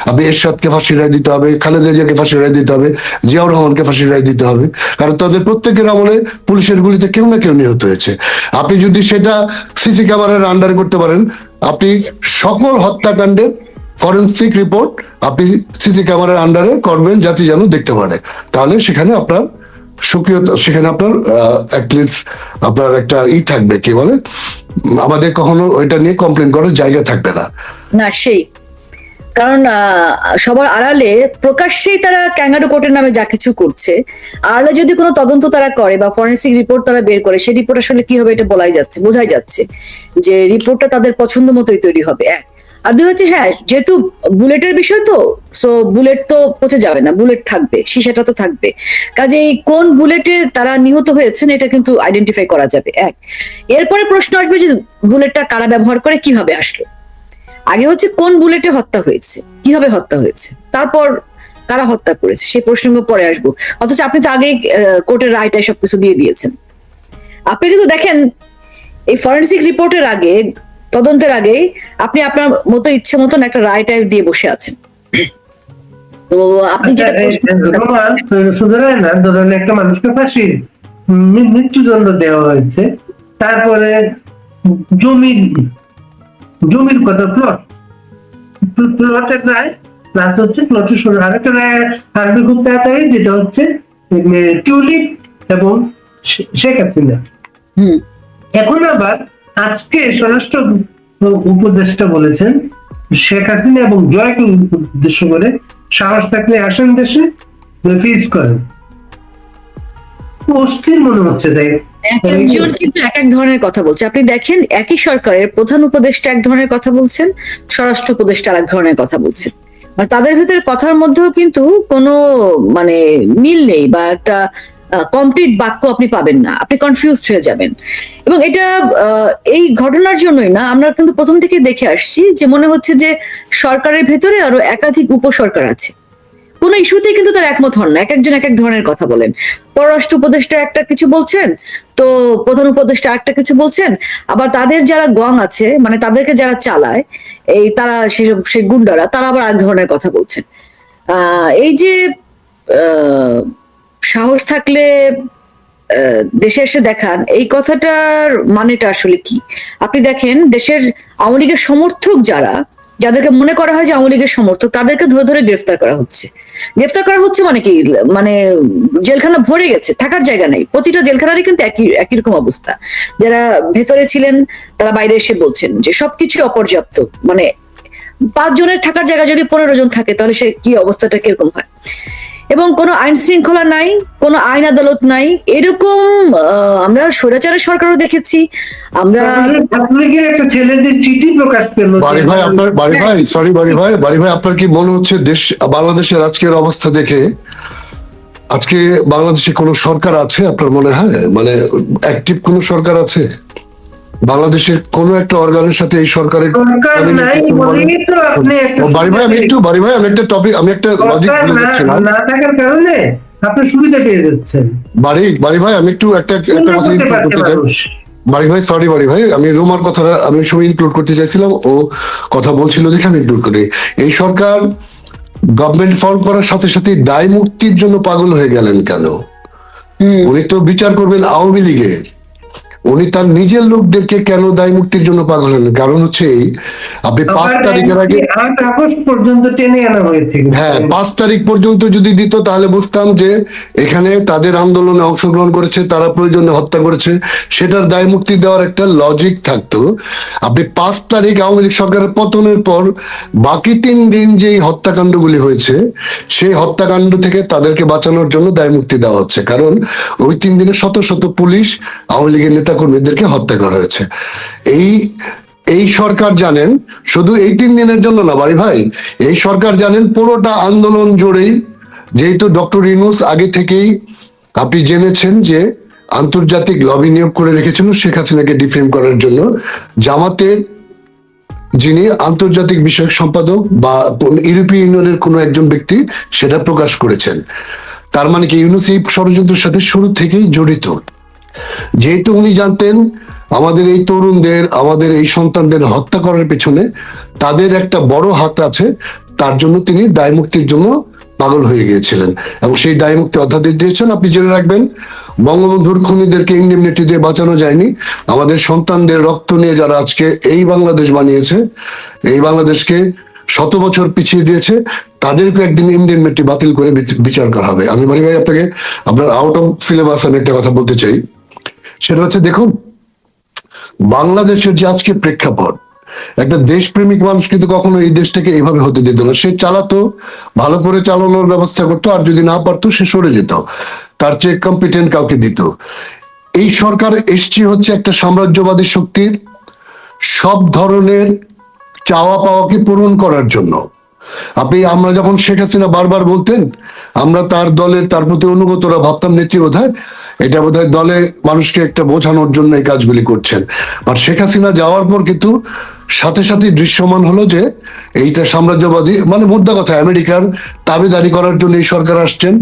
আপনি এরশাদকে ফাঁসির রায় দিতে হবে, খালেদা জিয়াকে ফাঁসির রায় দিতে হবে, জিয়াউর রহমানকে ফাঁসির রায় দিতে হবে, কারণ তাদের প্রত্যেকের আমলে পুলিশের গুলিতে কেউ না কেউ নিহত হয়েছে। আপনি যদি সেটা সিসি ক্যামেরার আন্ডারে করতে পারেন, আপনি সকল হত্যাকাণ্ডের ফরেন্সিক রিপোর্ট আপনি সিসি ক্যামেরার আন্ডারে করবেন, জাতি যেন দেখতে পারে, তাহলে সেখানে আপনার সক্রিয়তা, সেখানে আপনার অ্যাটলিস্ট আপনার একটা থাকবে, কি বলে, আমাদের কখনো ওইটা নিয়ে কমপ্লেন করার জায়গা থাকবে না। না সেই কারণ সবার আড়ালে প্রকাশ্যেই তারা ক্যাঙ্গারু কোর্টের নামে যা কিছু করছে, আড়ালে যদি কোনো তদন্ত তারা করে বা ফরেন্সিক রিপোর্ট তারা বের করে, সেই রিপোর্ট আসলে কি হবে এটা বোঝাই যাচ্ছে যে রিপোর্টটা তাদের পছন্দ মতোই তৈরি হবে। আর দুই হচ্ছে, হ্যাঁ, যেহেতু বুলেটের বিষয় তো, সো বুলেট তো পচে যাবে না, বুলেট থাকবে, সীসাটা তো থাকবে, কাজেই কোন বুলেটে তারা নিহত হয়েছেন এটা কিন্তু আইডেন্টিফাই করা যাবে। এরপরে প্রশ্ন আসবে যে বুলেটটা কারা ব্যবহার করে, কিভাবে আসলো। আগে হচ্ছে কোন বুলেটে হত্যা হয়েছে, কিভাবে হত্যা হয়েছে, তারপর কারা হত্যা করেছে, সেই প্রসঙ্গ পরে আসবো। অথচ আপনি তো আগেই কোর্টের রায়টায় সবকিছু দিয়ে দিয়েছেন। আপনি কিন্তু দেখেন এই ফরেন্সিক রিপোর্টের আগে, তদন্তের আগেই আপনি আপনার মতো ইচ্ছে মতন একটা রায় টাইপ দিয়ে বসে আছেন। তো আপনি শুধু রায় না, ধরেন একটা মানুষকে ফাঁসির মৃত্যুদণ্ড দেওয়া হয়েছে, তারপরে জমির কথা প্লটের রায় প্লাস হচ্ছে প্লটের শুরু আরেকটা রায় আসবে খুব তাড়াতাড়ি, যেটা হচ্ছে টিউলিপ এবং শেখ হাসিনা। এখন আবার আজকে স্বরাষ্ট্র উপদেষ্টা বলেছেন শেখ হাসিনা এবং জয়কে উদ্দেশ্য করে, সাহস থাকলে আসেন দেশে, ফিজ করেন। অস্থির মনে হচ্ছে, তাই একজন কিন্তু এক এক ধরনের কথা বলছে। আপনি দেখেন একই সরকারের প্রধান উপদেষ্টা এক ধরনের কথা বলছেন, স্বরাষ্ট্র উপদেষ্টা আর এক ধরনের কথা বলছেন, আর তাদের ভিতরে কথার মধ্যেও কিন্তু কোনো মানে মিল নেই বা একটা কমপ্লিট বাক্য আপনি পাবেন না, আপনি কনফিউজড হয়ে যাবেন। এবং এটা এই ঘটনার জন্যই না, আমরা কিন্তু প্রথম থেকে দেখে আসছি যে মনে হচ্ছে যে সরকারের ভেতরে আরো একাধিক উপসরকার আছে, কোন ইস্যুতেই কিন্তু তার একমত হন না, এক একজন এক এক ধরনের কথা বলেন। পররাষ্ট্র উপদেষ্টা একটা কিছু বলছেন, তো প্রধান উপদেষ্টা একটা কিছু বলছেন, আবার তাদের যারা গং আছে, মানে তাদেরকে যারা চালায়, তারা সেই গুন্ডারা, তারা আবার এক ধরনের কথা বলছেন। এই যে সাহস থাকলে দেশে এসে দেখান, এই কথাটার মানেটা আসলে কি? আপনি দেখেন দেশের আওয়ামী লীগের সমর্থক যাদেরকে মনে করা হয় যে আওয়ামী লীগের সমর্থক, তাদেরকে ধরে ধরে গ্রেফতার করা হচ্ছে মানে কি, মানে জেলখানা ভরে গেছে, থাকার জায়গা নেই। প্রতিটা জেলখানারই কিন্তু একই রকম অবস্থা। যারা ভেতরে ছিলেন তারা বাইরে এসে বলছেন যে সবকিছু অপর্যাপ্ত, মানে 5 জনের থাকার জায়গা যদি 15 জন থাকে তাহলে সে কি অবস্থাটা কিরকম হয়। এবং কোনো আইন শৃঙ্খলা নাই, কোনো আইন আদালত নাই, এরকম আমরা স্বৈরাচারের সরকারও দেখেছি। আমরা একটা ছেলেদের চিঠি প্রকাশ পেল। বাড়ি ভাই আপনার কি মনে হচ্ছে বাংলাদেশের আজকের অবস্থা দেখে আজকে বাংলাদেশে কোন সরকার আছে আপনার মনে হয়, মানে অ্যাক্টিভ কোন সরকার আছে বাংলাদেশের কোন একটা অর্গানের সাথে এই সরকারের? বাড়ি ভাই আমি একটা টপিক, আমি একটা লজিক বলে দিচ্ছিলাম, না থাকার কারণে আপনি সুবিধা পেয়ে যাচ্ছেন। বাড়ি ভাই আমি একটু একটা কথা করতে চাই। বাড়ি ভাই, সরি বাড়ি ভাই, আমি রোমার কথাটা আমি সময় ইনক্লুড করতে চাইছিলাম, ও কথা বলছিল দেখে আমি ইনক্লুড করি। এই সরকার গভর্নমেন্ট ফর্ম করার সাথে সাথে দায় মুক্তির জন্য পাগল হয়ে গেলেন কেন? উনি তো বিচার করবেন আওয়ামী লীগের, উনি তার নিজের লোকদেরকে কেন দায় মুক্তির জন্য পাগল হলেন? কারণ হচ্ছে এই, আপনি 5 তারিখের আগে, 8 আগস্ট পর্যন্ত টেনে আনা হয়েছে। হ্যাঁ 5 তারিখ পর্যন্ত যদি দিত তাহলে বুঝতাম যে এখানে তাদের আন্দোলনে অংশগ্রহণ করেছে, তারা প্রয়োজনে হত্যা করেছে, সেটার দায় মুক্তি দেওয়ার একটা লজিক থাকতো। আপনি 5 তারিখ আওয়ামী লীগ সরকারের পতনের পর বাকি 3 দিন যে হত্যাকাণ্ডগুলি হয়েছে, সেই হত্যাকাণ্ড থেকে তাদেরকে বাঁচানোর জন্য দায় মুক্তি দেওয়া হচ্ছে, কারণ ওই 3 দিনে শত শত পুলিশ আওয়ামী লীগের নেতাকর্মীদেরকে হত্যা করা হয়েছে। এই সরকার জানেন শুধু এই 3 দিনের জন্য না বাড়ি ভাই, এই সরকার জানেন পুরোটা আন্দোলন জুড়েই, যেহেতু ডক্টর ইউনূস আগে থেকেই আপনি জেনেছেন যে আন্তর্জাতিক লবি নিয়োগ করে রেখেছিল শেখ হাসিনাকে ডিফেম করার জন্য, জামাতের যিনি আন্তর্জাতিক বিষয়ক সম্পাদক বা ইউরোপীয় ইউনিয়নের কোনো একজন ব্যক্তি সেটা প্রকাশ করেছেন। তার মানে কি ইউনূস এই ষড়যন্ত্রের সাথে শুরু থেকেই জড়িত। যেহেতু উনি জানতেন আমাদের এই তরুণদের, আমাদের এই সন্তানদের হত্যা করার পেছনে তাদের একটা বড় হাত আছে, তার জন্য তিনি দায় মুক্তির জন্য পাগল হয়ে গিয়েছিলেন এবং সেই দায় মুক্তি অধ্যাদেশ দিয়েছেন। আপনি জেনে রাখবেন, বঙ্গবন্ধুর খুনিদেরকে ইন্ডেমনিটি দিয়ে বাঁচানো যায়নি, আমাদের সন্তানদের রক্ত নিয়ে যারা আজকে এই বাংলাদেশ বানিয়েছে, এই বাংলাদেশকে 100 বছর পিছিয়ে দিয়েছে, তাদেরকে একদিন ইন্ডেমনিটি বাতিল করে বিচার করা হবে। আমি বাড়ি ভাই আপনাকে আপনার আউট অফ সিলেবাস আমি একটা কথা বলতে চাই, সেটা হচ্ছে দেখুন বাংলাদেশের যে আজকে প্রেক্ষাপট, একটা দেশপ্রেমিক মানুষ কিন্তু কখনো এই দেশটাকে এইভাবে হতে দিত না। সে চালাতো, ভালো করে চালানোর ব্যবস্থা করতো, আর যদি না পারতো সে সরে যেত, তার চেয়ে কম্পিটেন্ট কাউকে দিত। এই সরকার এসছে হচ্ছে একটা সাম্রাজ্যবাদী শক্তির সব ধরনের চাওয়া পাওয়াকে পূরণ করার জন্য। আমরা যখন শেখ হাসিনা বারবার বলতেন, আমরা তার দলের তার প্রতি অনুগতরা ভাবতাম নেত্রী বোধহয় এটা বোধহয় দলে মানুষকে একটা বোঝানোর জন্য এই কাজগুলি করছেন। আর শেখ হাসিনা যাওয়ার পর কিন্তু সাথে সাথে দৃশ্যমান হলো যে এইটা সাম্রাজ্যবাদী, মানে মুদ্রা কথা আমেরিকার তাবেদারি করার জন্য এই সরকার আসছেন।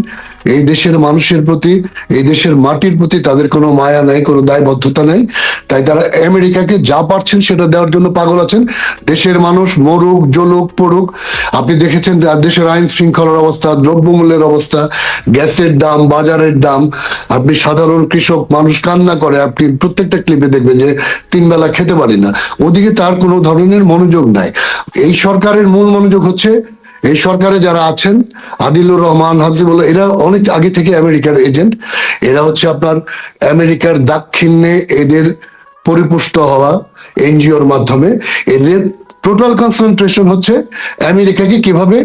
এই দেশের মানুষের প্রতি, এই দেশের মাটির প্রতি তাদের কোনো মায়া নাই, কোনো দায়বদ্ধতা নাই, তাই তারা আমেরিকাকে যা পারছেন সেটা দেওয়ার জন্য পাগল আছেন। দেশের মানুষ মরুক, জ্বলুক, পড়ুক। আপনি দেখেছেন দেশের আইন শৃঙ্খলার অবস্থা, দ্রব্যমূল্যের অবস্থা, গ্যাসের দাম, বাজারের দাম, আপনি সাধারণ কৃষক মানুষ কান্না করে, আপনি প্রত্যেকটা ক্লিপে দেখবেন যে 3 বেলা খেতে পারি না। ওদিকে তার কোনো ধরনের মনোযোগ নাই। এই সরকারের মূল মনোযোগ হচ্ছে, এই সরকারে যারা আছেন আদিলুর রহমান, হাসিবুল্লাহ, এরা অনেক আগে থেকে আমেরিকার এজেন্ট। এরা হচ্ছে আপনার আমেরিকার দাক্ষিণ্যে এদের পরিপুষ্ট হওয়া এনজিওর মাধ্যমে। এদের টোটাল কনসেন্ট্রেশন হচ্ছে আমেরিকাকে কিভাবে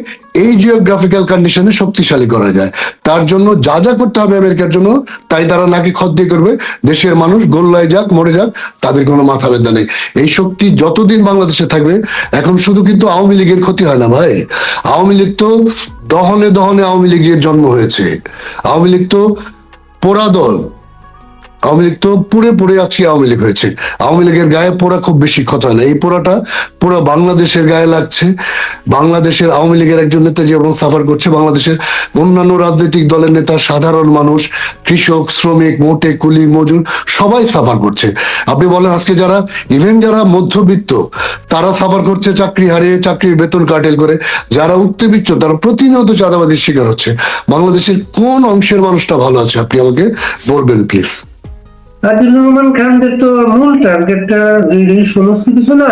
এই জিওগ্রাফিক্যাল কন্ডিশনে শক্তিশালী করা যায়, তার জন্য যা যা করতে হবে আমেরিকার জন্য, তাই তারা নাকি খদ্দি করবে। দেশের মানুষ গোল্লায় যাক, মরে যাক, তাদের কোনো মাথা ব্যথা নেই। এই শক্তি যতদিন বাংলাদেশে থাকবে, এখন শুধু কিন্তু আওয়ামী লীগের ক্ষতি হয় না ভাই, আওয়ামী লীগ তো দহনে দহনে আওয়ামী লীগের জন্ম হয়েছে। আওয়ামী লীগ তো পোড়া দল, আওয়ামী লীগ তো পুড়ে পুড়ে আজকে আওয়ামী লীগ হয়েছে। আওয়ামী লীগের গায়ে পোড়া খুব বেশি কথা না, এই পোড়াটা পুরো বাংলাদেশের গায়ে লাগছে। বাংলাদেশের আওয়ামী লীগের একজন নেতা যেমন সাফার করছে, বাংলাদেশের অন্যান্য রাজনৈতিক দলের নেতা, সাধারণ মানুষ, কৃষক, শ্রমিক, মোটে, কুলি, মজুর সবাই সাফার করছে। আপনি বলেন আজকে যারা ইভেন যারা মধ্যবিত্ত তারা সাফার করছে, চাকরি হারিয়ে, চাকরির বেতন কাটেল করে। যারা উচ্চবিত্ত তারা প্রতিনিয়ত চাঁদাবাজির শিকার হচ্ছে। বাংলাদেশের কোন অংশের মানুষটা ভালো আছে আপনি আমাকে বলবেন প্লিজ। আদিলুর রহমান খানদের তো মূল টার্গেটটা এই সমস্ত কিছু না,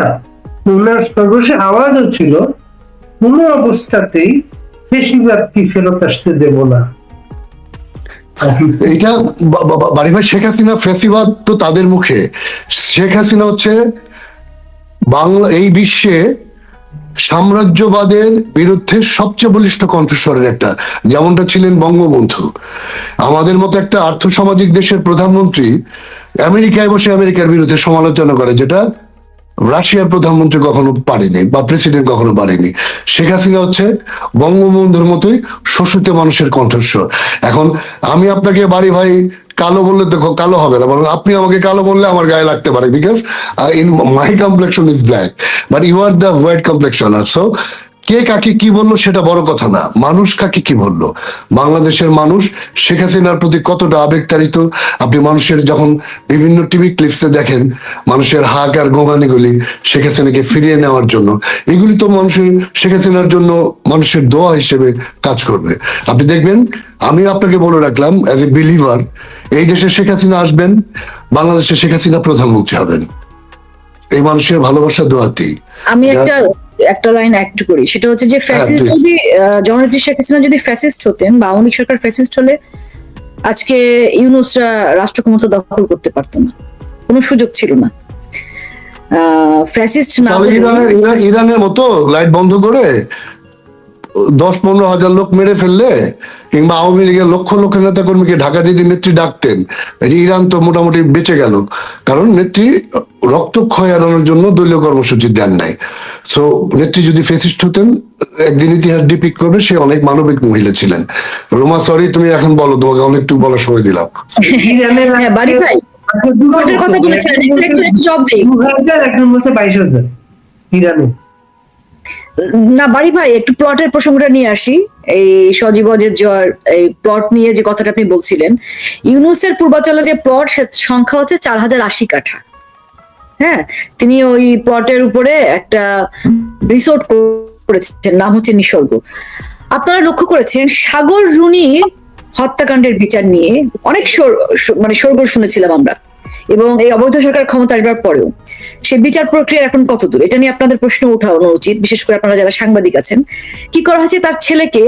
ওনার সর্বশেষ আওয়াজও ছিল কোনো অবস্থাতেই ফেসিবাদকে ফেরত আসতে দেব না। এটা বাড়ি ভাই, শেখ হাসিনা ফেসিবাদ তো তাদের মুখে, শেখ হাসিনা হচ্ছে বাংলা এই বিশ্বে সাম্রাজ্যবাদের বিরুদ্ধে সবচেয়ে বলিষ্ঠ কণ্ঠস্বরের একটা, যেমনটা ছিলেন বঙ্গবন্ধু। আমাদের মতো একটা আর্থসামাজিক দেশের প্রধানমন্ত্রী আমেরিকায় বসে আমেরিকার বিরুদ্ধে সমালোচনা করে, যেটা রাশিয়ার প্রধানমন্ত্রী কখনো পারেনি বা প্রেসিডেন্ট কখনো পারেনি। শেখ হাসিনা হচ্ছে বঙ্গবন্ধুর মতোই শোষিত মানুষের কণ্ঠস্বর। এখন আমি আপনাকে বাড়ি ভাই কালো বললে তো কালো হবে না, বরং আপনি আমাকে কালো বললে আমার গায়ে লাগতে পারে, because in my complexion is black, but you are the white complexion. So কে কাকে কি বললো সেটা বড় কথা না, মানুষ কাকে কি বললো। বাংলাদেশের মানুষ শেখ হাসিনার প্রতি কতটা আবেগতাড়িত আপনি মানুষের যখন বিভিন্ন টিভি ক্লিপসে দেখেন, মানুষের হাক আর গোঙানিগুলি শেখ হাসিনাকে ফিরিয়ে নেওয়ার জন্য, এগুলি তো মানুষের শেখ হাসিনার জন্য মানুষের দোয়া হিসেবে কাজ করবে। আপনি দেখবেন, আমি আপনাকে বলে রাখলাম অ্যাজ এ বিলিভার, এই দেশে শেখ হাসিনা আসবেন, বাংলাদেশে শেখ হাসিনা প্রধানমন্ত্রী হবেন, এই মানুষের ভালোবাসা দোয়াতেই। আমি একটা লাইন অ্যাড করি, সেটা হচ্ছে যে ফ্যাসিস্ট please. যদি জননেত্রী শেখ হাসিনা যদি ফ্যাসিস্ট হতেন বা আওয়ামী লীগ সরকার ফ্যাসিস্ট হলে আজকে ইউনূসরা রাষ্ট্র ক্ষমতা দখল করতে পারতো না, কোনো সুযোগ ছিল না। ফ্যাসিস্ট না তাহলে ইরানের মতো লাইট বন্ধ করে 10-15 হাজার লোক মেরে ফেললে, কিংবা আওয়ামী লীগের লক্ষ লক্ষ নেতা কর্মীকে ঢাকা যদি নেত্রী ডাকতেন, ইরান তো মোটামুটি বেঁচে গেল, কারণ নেত্রী রক্তক্ষয় এড়ানোর জন্য দলীয় কর্মসূচি দেন নাই। সো নেত্রী যদি ফেসিস্ট হতেন, একদিন ইতিহাস ডিপিক করবে সে অনেক মানবিক মহিলা ছিলেন। রোমা সরি, তুমি এখন বলো, তোমাকে অনেকটু বলার সময় দিলাম। হ্যাঁ, বাড়ি ভাই ভোটের কথা বলেছিলেন, একটু জব দেই। 2000, একজন বলছে 22,000 ইরানে। না বাড়ি ভাই, একটু প্লটের প্রসঙ্গটা নিয়ে আসি। এই সজীব অজের জয়ের এই প্লট নিয়ে যে কথাটা আপনি বলছিলেন, ইউনূসের পূর্বাচলে যে প্লট সংখ্যা হচ্ছে 4080 কাঠা। হ্যাঁ, তিনি ওই প্লটের উপরে একটা রিসোর্ট করেছেন, নাম হচ্ছে নিসর্গ। আপনারা লক্ষ্য করেছেন সাগর রুনির হত্যাকাণ্ডের বিচার নিয়ে অনেক মানে শোরগোল শুনেছিলাম আমরা, এবং এই অবৈধ সরকার ক্ষমতা আসবার পরেও সে বিচার প্রক্রিয়া এখন কত দূর, এটা নিয়ে আপনাদের প্রশ্ন উঠানো উচিত, বিশেষ করে আপনারা যারা সাংবাদিক আছেন। কি করা হয়েছে, তার ছেলেকে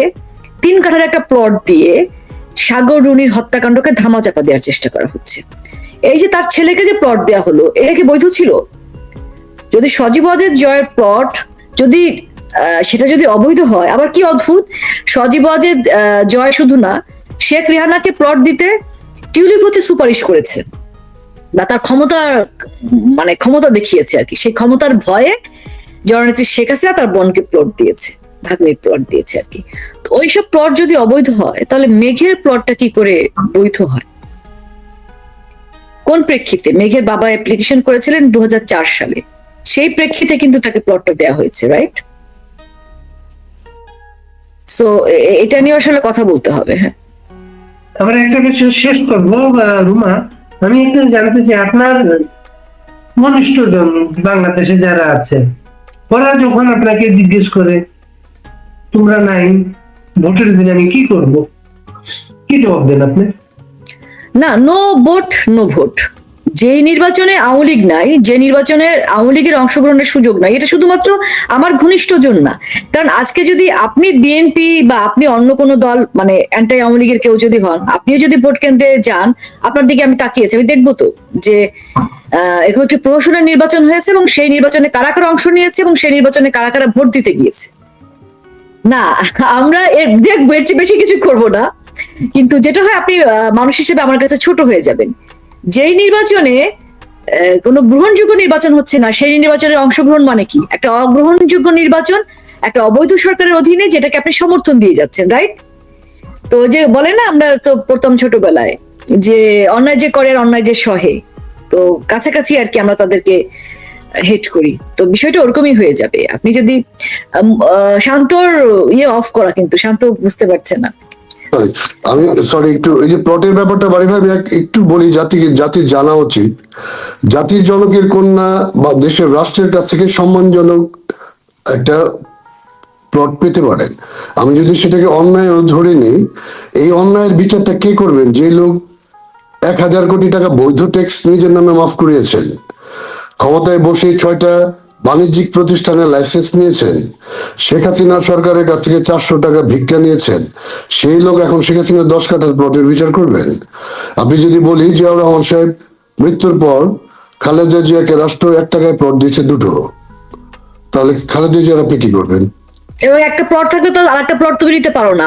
3 কাঠার একটা প্লট দিয়ে সাগর রুনির হত্যাকাণ্ডকে ধামাচাপা দেওয়ার চেষ্টা করা হচ্ছে। এই যে তার ছেলেকে যে প্লট দেওয়া হলো, এটা কি বৈধ ছিল? যদি সজীব ওয়াজেদ জয়ের প্লট যদি সেটা যদি অবৈধ হয়, আবার কি অদ্ভুত, সজীব ওয়াজেদ জয় শুধু না, শেখ রেহানাকে প্লট দিতে টিউলিপ হচ্ছে সুপারিশ করেছে, বা তার ক্ষমতা দেখিয়েছে আর কি। সেই ক্ষমতার ভয়ে জননেত্রী শেখ হাসিনা তার বোনকে প্লট দিয়েছে, ভাগ্নির প্লট দিয়েছে আর কি। তো ওইসব প্লট যদি অবৈধ হয়, তাহলে মেঘের প্লটটা কি করে বৈধ হয়? কোন প্রেক্ষিতে? মেঘের বাবা অ্যাপ্লিকেশন করেছিলেন 2004 সালে, সেই প্রেক্ষিতে কিন্তু তাকে প্লটটা দেওয়া হয়েছে, রাইট? সো এটা নিয়ে আসলে কথা বলতে হবে। হ্যাঁ, আমরা একটা কিছু শেষ করবো। রুমা, আমি একটু জানতে চাই, আপনার ঘনিষ্ঠজন বাংলাদেশে যারা আছে, ওরা যখন আপনাকে জিজ্ঞেস করে তোমরা নাই, ভোটের দিন আমি কি করব, কি জবাব দেন আপনি? না, নো ভোট নো ভোট। যে নির্বাচনে আওয়ামী লীগ নাই, যে নির্বাচনে আওয়ামী লীগের অংশগ্রহণের সুযোগ নাই, এটা শুধুমাত্র আমার ঘনিষ্ঠজন না। কারণ আজকে যদি আপনি বিএনপি বা আপনি অন্য কোনো দল, মানে অ্যান্টি আওয়ামী লীগের কেউ যদি হন, আপনিও যদি ভোট কেন্দ্রে যান, আপনার দিকে আমি তাকিয়েছি, আমি দেখবো তো যে এরকম একটি প্রহসনের নির্বাচন হয়েছে, এবং সেই নির্বাচনে কারা কারা অংশ নিয়েছে, এবং সেই নির্বাচনে কারা কারা ভোট দিতে গিয়েছে। না, আমরা দেখবো, এর চেয়ে বেশি কিছু করবো না। কিন্তু যেটা হয়, আপনি মানুষ হিসেবে আমার কাছে ছোট হয়ে যাবেন। যেই নির্বাচনে কোনো গ্রহণযোগ্য নির্বাচন হচ্ছে না, সেই নির্বাচনের অংশগ্রহণ মানে কি? একটা অগ্রহণযোগ্য নির্বাচন, একটা অবৈধ সরকারের অধীনে, যেটাকে আপনি সমর্থন দিয়ে যাচ্ছেন, রাইট? তো যে বলে না, আমরা তো পড়তাম ছোটবেলায় যে অন্যায় যে করে আর অন্যায় যে সহে, তো কাছাকাছি আর কি আমরা তাদেরকে হেট করি। তো বিষয়টা ওরকমই হয়ে যাবে। আপনি যদি শান্তর অফ করা, কিন্তু শান্ত বুঝতে পারছে না। আমি সরি, একটু এই যে প্লটের ব্যাপারটা বাড়ি ভাই একটু বলি, জাতির জানা উচিত। জাতির জনকের কন্যা বা দেশের রাষ্ট্রের কাছ থেকে সম্মানজনক একটা প্লট পেতে পারেন। আমি যদি সেটাকে অন্যায় ধরে নিই, এই অন্যায়ের বিচারটা কে করবেন? যে লোক 1000 কোটি টাকা বৈধ ট্যাক্স নিজের নামে মাফ করিয়েছেন, ক্ষমতায় বসে 6টা বাণিজ্যিক প্রতিষ্ঠানের লাইসেন্স নিয়েছেন, শেখ হাসিনা সরকারের কাছ থেকে 400 টাকা ভিক্ষা নিয়েছেন, সেই লোক এখন শেখ হাসিনা 10 কাঠার প্লটের বিচার করবেন? আপনি যদি বলি জিয়াউর রহমান সাহেব মৃত্যুর পর খালেদা জিয়াকে রাষ্ট্র 1 টাকায় প্লট দিয়েছে 2টো, তাহলে খালেদা জিয়ার আপনি কি করবেন? এবং একটা প্লট থাকলে তো আরেকটা প্লট তুমি নিতে পারো না।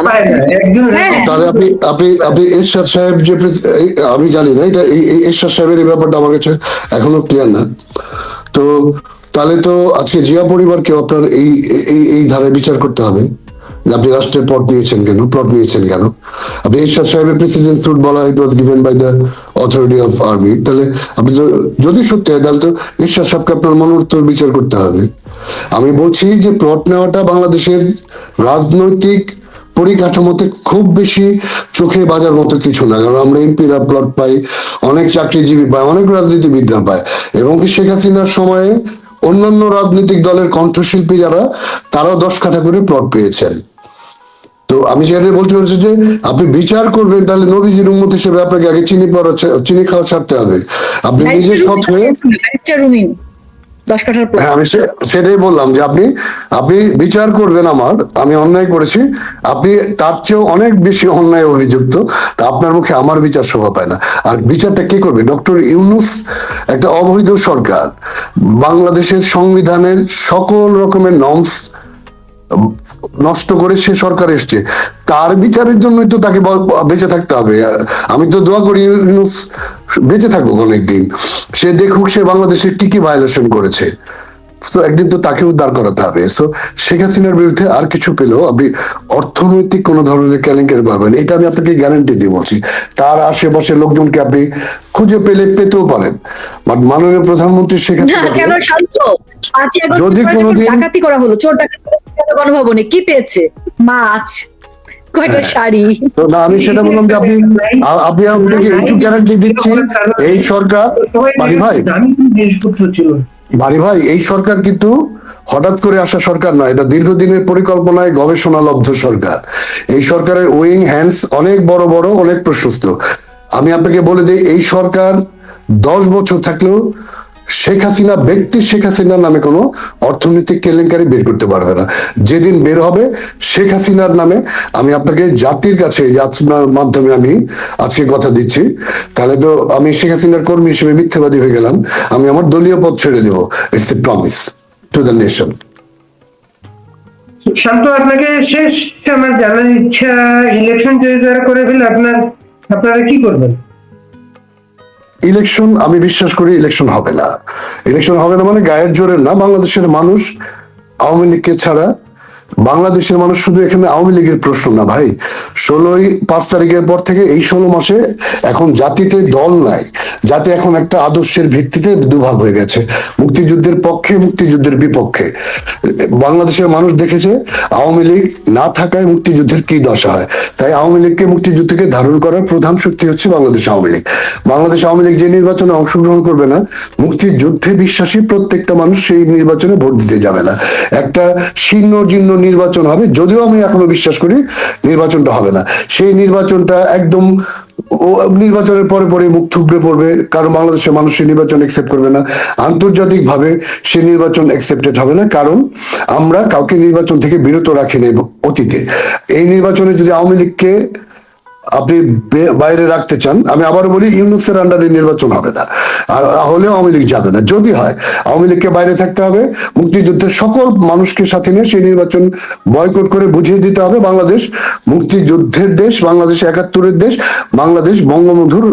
তাহলে আপনি এরশাদ সাহেব যে, আমি জানি না এটা, এই এরশাদ সাহেবের এই ব্যাপারটা আমার কাছে এখনো ক্লিয়ার না। তো তাহলে তো আজকে জিয়া পরিবারকে আপনার এই ধারায় বিচার করতে হবে। আপনি রাষ্ট্রের প্লট নিয়েছেন কেন? আপনি এরশাদ সাহেবের প্রেসিডেন্ট স্যুট বলা it was given by the authority of army, তাহলে আপনি যদি সত্যি হয় তাহলে তো এরশাদ সাহেবকে আপনার মনোত্তর বিচার করতে হবে। আমি বলছি যে প্লট নেওয়াটা বাংলাদেশের রাজনৈতিক পরিকাঠামোতে খুব বেশি চোখে বাজার মতো কিছু না, কারণ আমরা এমপিরা প্লট পাই, অনেক চাকরিজীবী পায়, অনেক রাজনীতিবিদরা পায়, এবং কি শেখ হাসিনার সময়ে অন্যান্য রাজনৈতিক দলের কণ্ঠশিল্পী যারা, তারাও 10 কাঠা করে প্লট পেয়েছেন। তো আমি সেটা বলতে চাইছি যে আপনি বিচার করবেন, তাহলে নবীজির উম্মত হিসেবে আপনাকে আগে চিনি খাওয়া ছাড়তে হবে। আপনি নিজে সৎ হয়ে, ব্যারিস্টার রুমিন 10 কাঠার প্লট। হ্যাঁ আমি সেটাই বললাম যে আপনি বিচার করবেন আমি অন্যায় করেছি, আপনি তার চেয়েও অনেক বেশি অন্যায় অভিযুক্ত, তা আপনার মুখে আমার বিচার শোভা পায় না। আর বিচারটা কে করবে? ডক্টর ইউনূস একটা অবৈধ সরকার, বাংলাদেশের সংবিধানের সকল রকমের নর্মস নষ্ট করে সে সরকার এসছে, তার বিচারের জন্যই তো তাকে বেঁচে থাকতে হবে। আমি তো দোয়া করি ইউনূস বেঁচে থাকুক অনেকদিন, সে দেখুক সে বাংলাদেশের কি কি ভায়োলেশন করেছে, তো একদিন তো তাকে উদ্ধার করাতে হবে। সো শেখ হাসিনার বিরুদ্ধে আর কিছু পেলেও আপনি অর্থনৈতিক কোন ধরনের কেলেঙ্কারি পাবেন, এটা আমি আপনাকে গ্যারান্টি দিয়ে বলছি। তার আশেপাশে লোকজনকে আপনি খুঁজে পেতেও পারেন, বাট মাননীয় প্রধানমন্ত্রী শেখ হাসিনা যদি কোনোদিন ডাকাতি করা হলো, চোর ডাকাতি গণভবনে কি পেয়েছে? মাছ, কয়টা শাড়ি। তো না, আমি সেটা বললাম যে আপনি আপনাকে একটু গ্যারান্টি দিচ্ছি, এই সরকার বাড়ি ভাই এই সরকার কিন্তু হঠাৎ করে আসা সরকার নয়, এটা দীর্ঘদিনের পরিকল্পনায় গবেষণালব্ধ সরকার। এই সরকারের উইং হ্যান্ডস অনেক বড় বড়, অনেক প্রশস্ত। আমি আপনাকে বলে দিই, এই সরকার 10 বছর থাকলেও শেখ হাসিনার নামে কোনো অর্থনৈতিক কেলেঙ্কারি বের করতে পারবে না। যেদিন বের হবে শেখ হাসিনার নামে, আমি আপনাকে জাতির কাছে আপনার মাধ্যমে আমি আজকে কথা দিচ্ছি, তাহলে তো আমি শেখ হাসিনার কর্মী হিসেবে মিথ্যাবাদী হয়ে গেলাম, আমি আমার দলীয় পদ ছেড়ে দেবো। It's a promise to the nation. শান্ত, আপনাকে শেষ আমার জানার ইচ্ছা, ইলেকশন যদি যারা করে ফেলে আপনারা কি করবেন? ইলেকশন আমি বিশ্বাস করি ইলেকশন হবে না মানে গায়ের জোরের না। বাংলাদেশের মানুষ আওয়ামী লীগকে ছাড়া, বাংলাদেশের মানুষ শুধু এখানে আওয়ামী লীগের প্রশ্ন না ভাই, 5 তারিখের পর থেকে এই 16 মাসে এখন জাতিতে দল নাই, জাতি এখন একটা আদর্শের ভিত্তিতে দুভাগ হয়ে গেছে, মুক্তিযুদ্ধের পক্ষে, মুক্তিযুদ্ধের বিপক্ষে। বাংলাদেশের মানুষ দেখেছে আওয়ামী লীগ না থাকায় মুক্তিযুদ্ধের কি দশা হয়, তাই আওয়ামী লীগকে, মুক্তিযুদ্ধকে ধারণ করার প্রধান শক্তি হচ্ছে বাংলাদেশ আওয়ামী লীগ। বাংলাদেশ আওয়ামী লীগ যে নির্বাচনে অংশগ্রহণ করবে না, মুক্তিযুদ্ধে বিশ্বাসী প্রত্যেকটা মানুষ সেই নির্বাচনে ভোট দিতে যাবে না। একটা শীর্ণ জীর্ণ নির্বাচন হবে, যদিও আমি এখনো বিশ্বাস করি নির্বাচনটা হবে না। সেই নির্বাচনটা একদম নির্বাচনের পরে মুখ থুবড়ে পড়বে, কারণ বাংলাদেশের মানুষ সেই নির্বাচন একসেপ্ট করবে না, আন্তর্জাতিক ভাবে সেই নির্বাচন একসেপ্টেড হবে না, কারণ আমরা কাউকে নির্বাচন থেকে বিরত রাখিনি অতীতে। এই নির্বাচনে যদি আওয়ামী লীগকে আপনি বাইরে রাখতে চান, আমি আবার বলি ইউনূসের আন্ডারে নির্বাচন হবে না, আর হলেও আওয়ামী লীগ যাবে না। যদি হয় আওয়ামী লীগকে বাইরে থাকতে হবে, মুক্তিযুদ্ধের সকল মানুষকে সাথে নিয়ে সেই নির্বাচন বয়কট করে বুঝিয়ে দিতে হবে বাংলাদেশ মুক্তিযুদ্ধের দেশ, বাংলাদেশ 71-এর দেশ, বাংলাদেশ বঙ্গবন্ধুর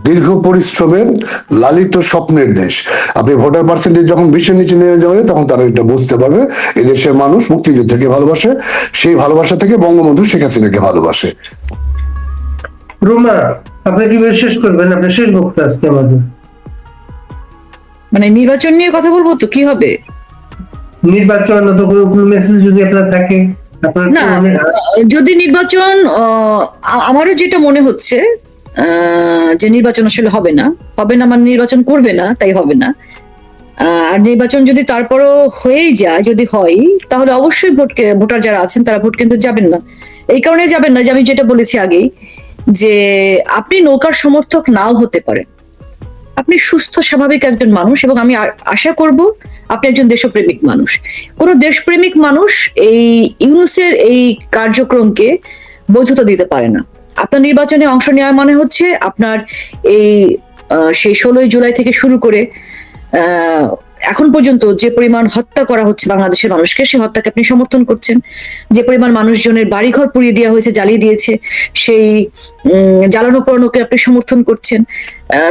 দীর্ঘ পরিশ্রমের লালিত স্বপ্নের দেশ। আপনি ভোটার পার্সেন্টেজ যখন 20-এর নিচে নেমে যাবে, তখন তারা এটা বুঝতে পারবে এদেশের মানুষ মুক্তিযুদ্ধকে ভালোবাসে, সেই ভালোবাসা থেকে বঙ্গবন্ধু শেখ হাসিনাকে ভালোবাসে। রুমা, আপনি কি শেষ করবেন? আপনার শেষ বক্তব্য আজকে আমাদের, মানে নির্বাচন নিয়ে কথা বলবো তো কি হবে? নির্বাচন কোনো মেসেজ যদি আপনার থাকে? না, যদি নির্বাচন, আমারও যেটা মনে হচ্ছে যে নির্বাচন আসলে হবে না মানে নির্বাচন করবে না, তাই হবে না। আর নির্বাচন যদি তারপরও হয়েই যায়, যদি হয়, তাহলে অবশ্যই ভোটার যারা আছেন তারা ভোট কিন্তু যাবেন না। এই কারণে যাবেন না যে আমি যেটা বলেছি আগেই, যে আপনি নৌকার সমর্থক নাও হতে পারেন, আপনি সুস্থ স্বাভাবিক একজন মানুষ, এবং আমি আশা করব আপনি একজন দেশপ্রেমিক মানুষ। কোন দেশপ্রেমিক মানুষ এই ইউনূসের এই কার্যক্রমকে বৈধতা দিতে পারে না। আপনার নির্বাচনে অংশ নেওয়া মানে হচ্ছে আপনার এই সেই 16 জুলাই থেকে শুরু করে এখন পর্যন্ত যে পরিমাণ হত্যা করা হচ্ছে বাংলাদেশের মানুষকে, সেই হত্যাকে আপনি সমর্থন করছেন। যে পরিমাণ মানুষজনের বাড়িঘর পুড়িয়ে দেওয়া হয়েছে, জ্বালিয়ে দিয়েছে, সেই জ্বালানো পোড়ানোকে আপনি সমর্থন করছেন।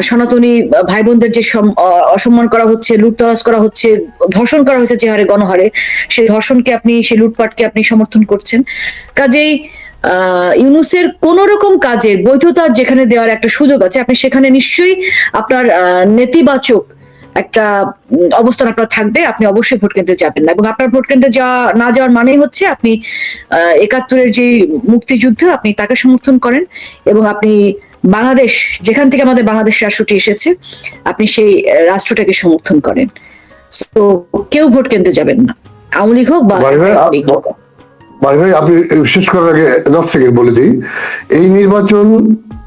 সনাতনী ভাই বোনদের যে অসম্মান করা হচ্ছে, লুটতরাজ করা হচ্ছে, ধর্ষণ করা হচ্ছে যে হারে, গণহারে, সেই ধর্ষণকে আপনি, সেই লুটপাটকে আপনি সমর্থন করছেন। কাজেই ইউনূসের কোন রকম কাজের বৈধতা যেখানে দেওয়ার একটা সুযোগ আছে, আপনি সেখানে নিশ্চয়ই আপনার নেতিবাচক একটা অবস্থান আপনার থাকবে। আপনি অবশ্যই ভোট কেন্দ্রে যাবেন না, এবং আপনার ভোট কেন্দ্রে না যাওয়ার মানেই হচ্ছে আপনি ৭১-এর যে মুক্তিযুদ্ধ, আপনি তাকে সমর্থন করেন, এবং আপনি বাংলাদেশ, যেখান থেকে আমাদের বাংলাদেশ রাষ্ট্রটি এসেছে, আপনি সেই রাষ্ট্রটাকে সমর্থন করেন। তো কেউ ভোট কেন্দ্রে যাবেন না, আওয়ামী লীগ হোক বা ভাই ভাই, আপনি শেষ করার আগে 10 সেকেন্ড বলে দিই, এই নির্বাচন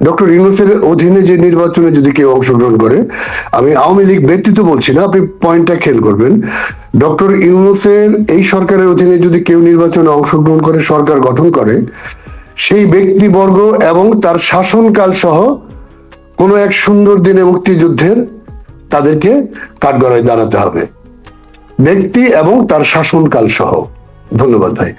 ডক্টর ইউনূসের অধীনে যে নির্বাচনে যদি কেউ অংশগ্রহণ করে, আমি আওয়ামী লীগ ব্যতীত বলছি না, আপনি পয়েন্টটা খেয়াল করবেন, ডক্টর ইউনূসের এই সরকারের অধীনে যদি কেউ নির্বাচনে অংশগ্রহণ করে, সরকার গঠন করে, সেই ব্যক্তিবর্গ এবং তার শাসনকাল সহ কোনো এক সুন্দর দিনে মুক্তিযুদ্ধের তাদেরকে কাঠগড়ায় দাঁড়াতে হবে, ব্যক্তি এবং তার শাসনকাল সহ। ধন্যবাদ ভাই।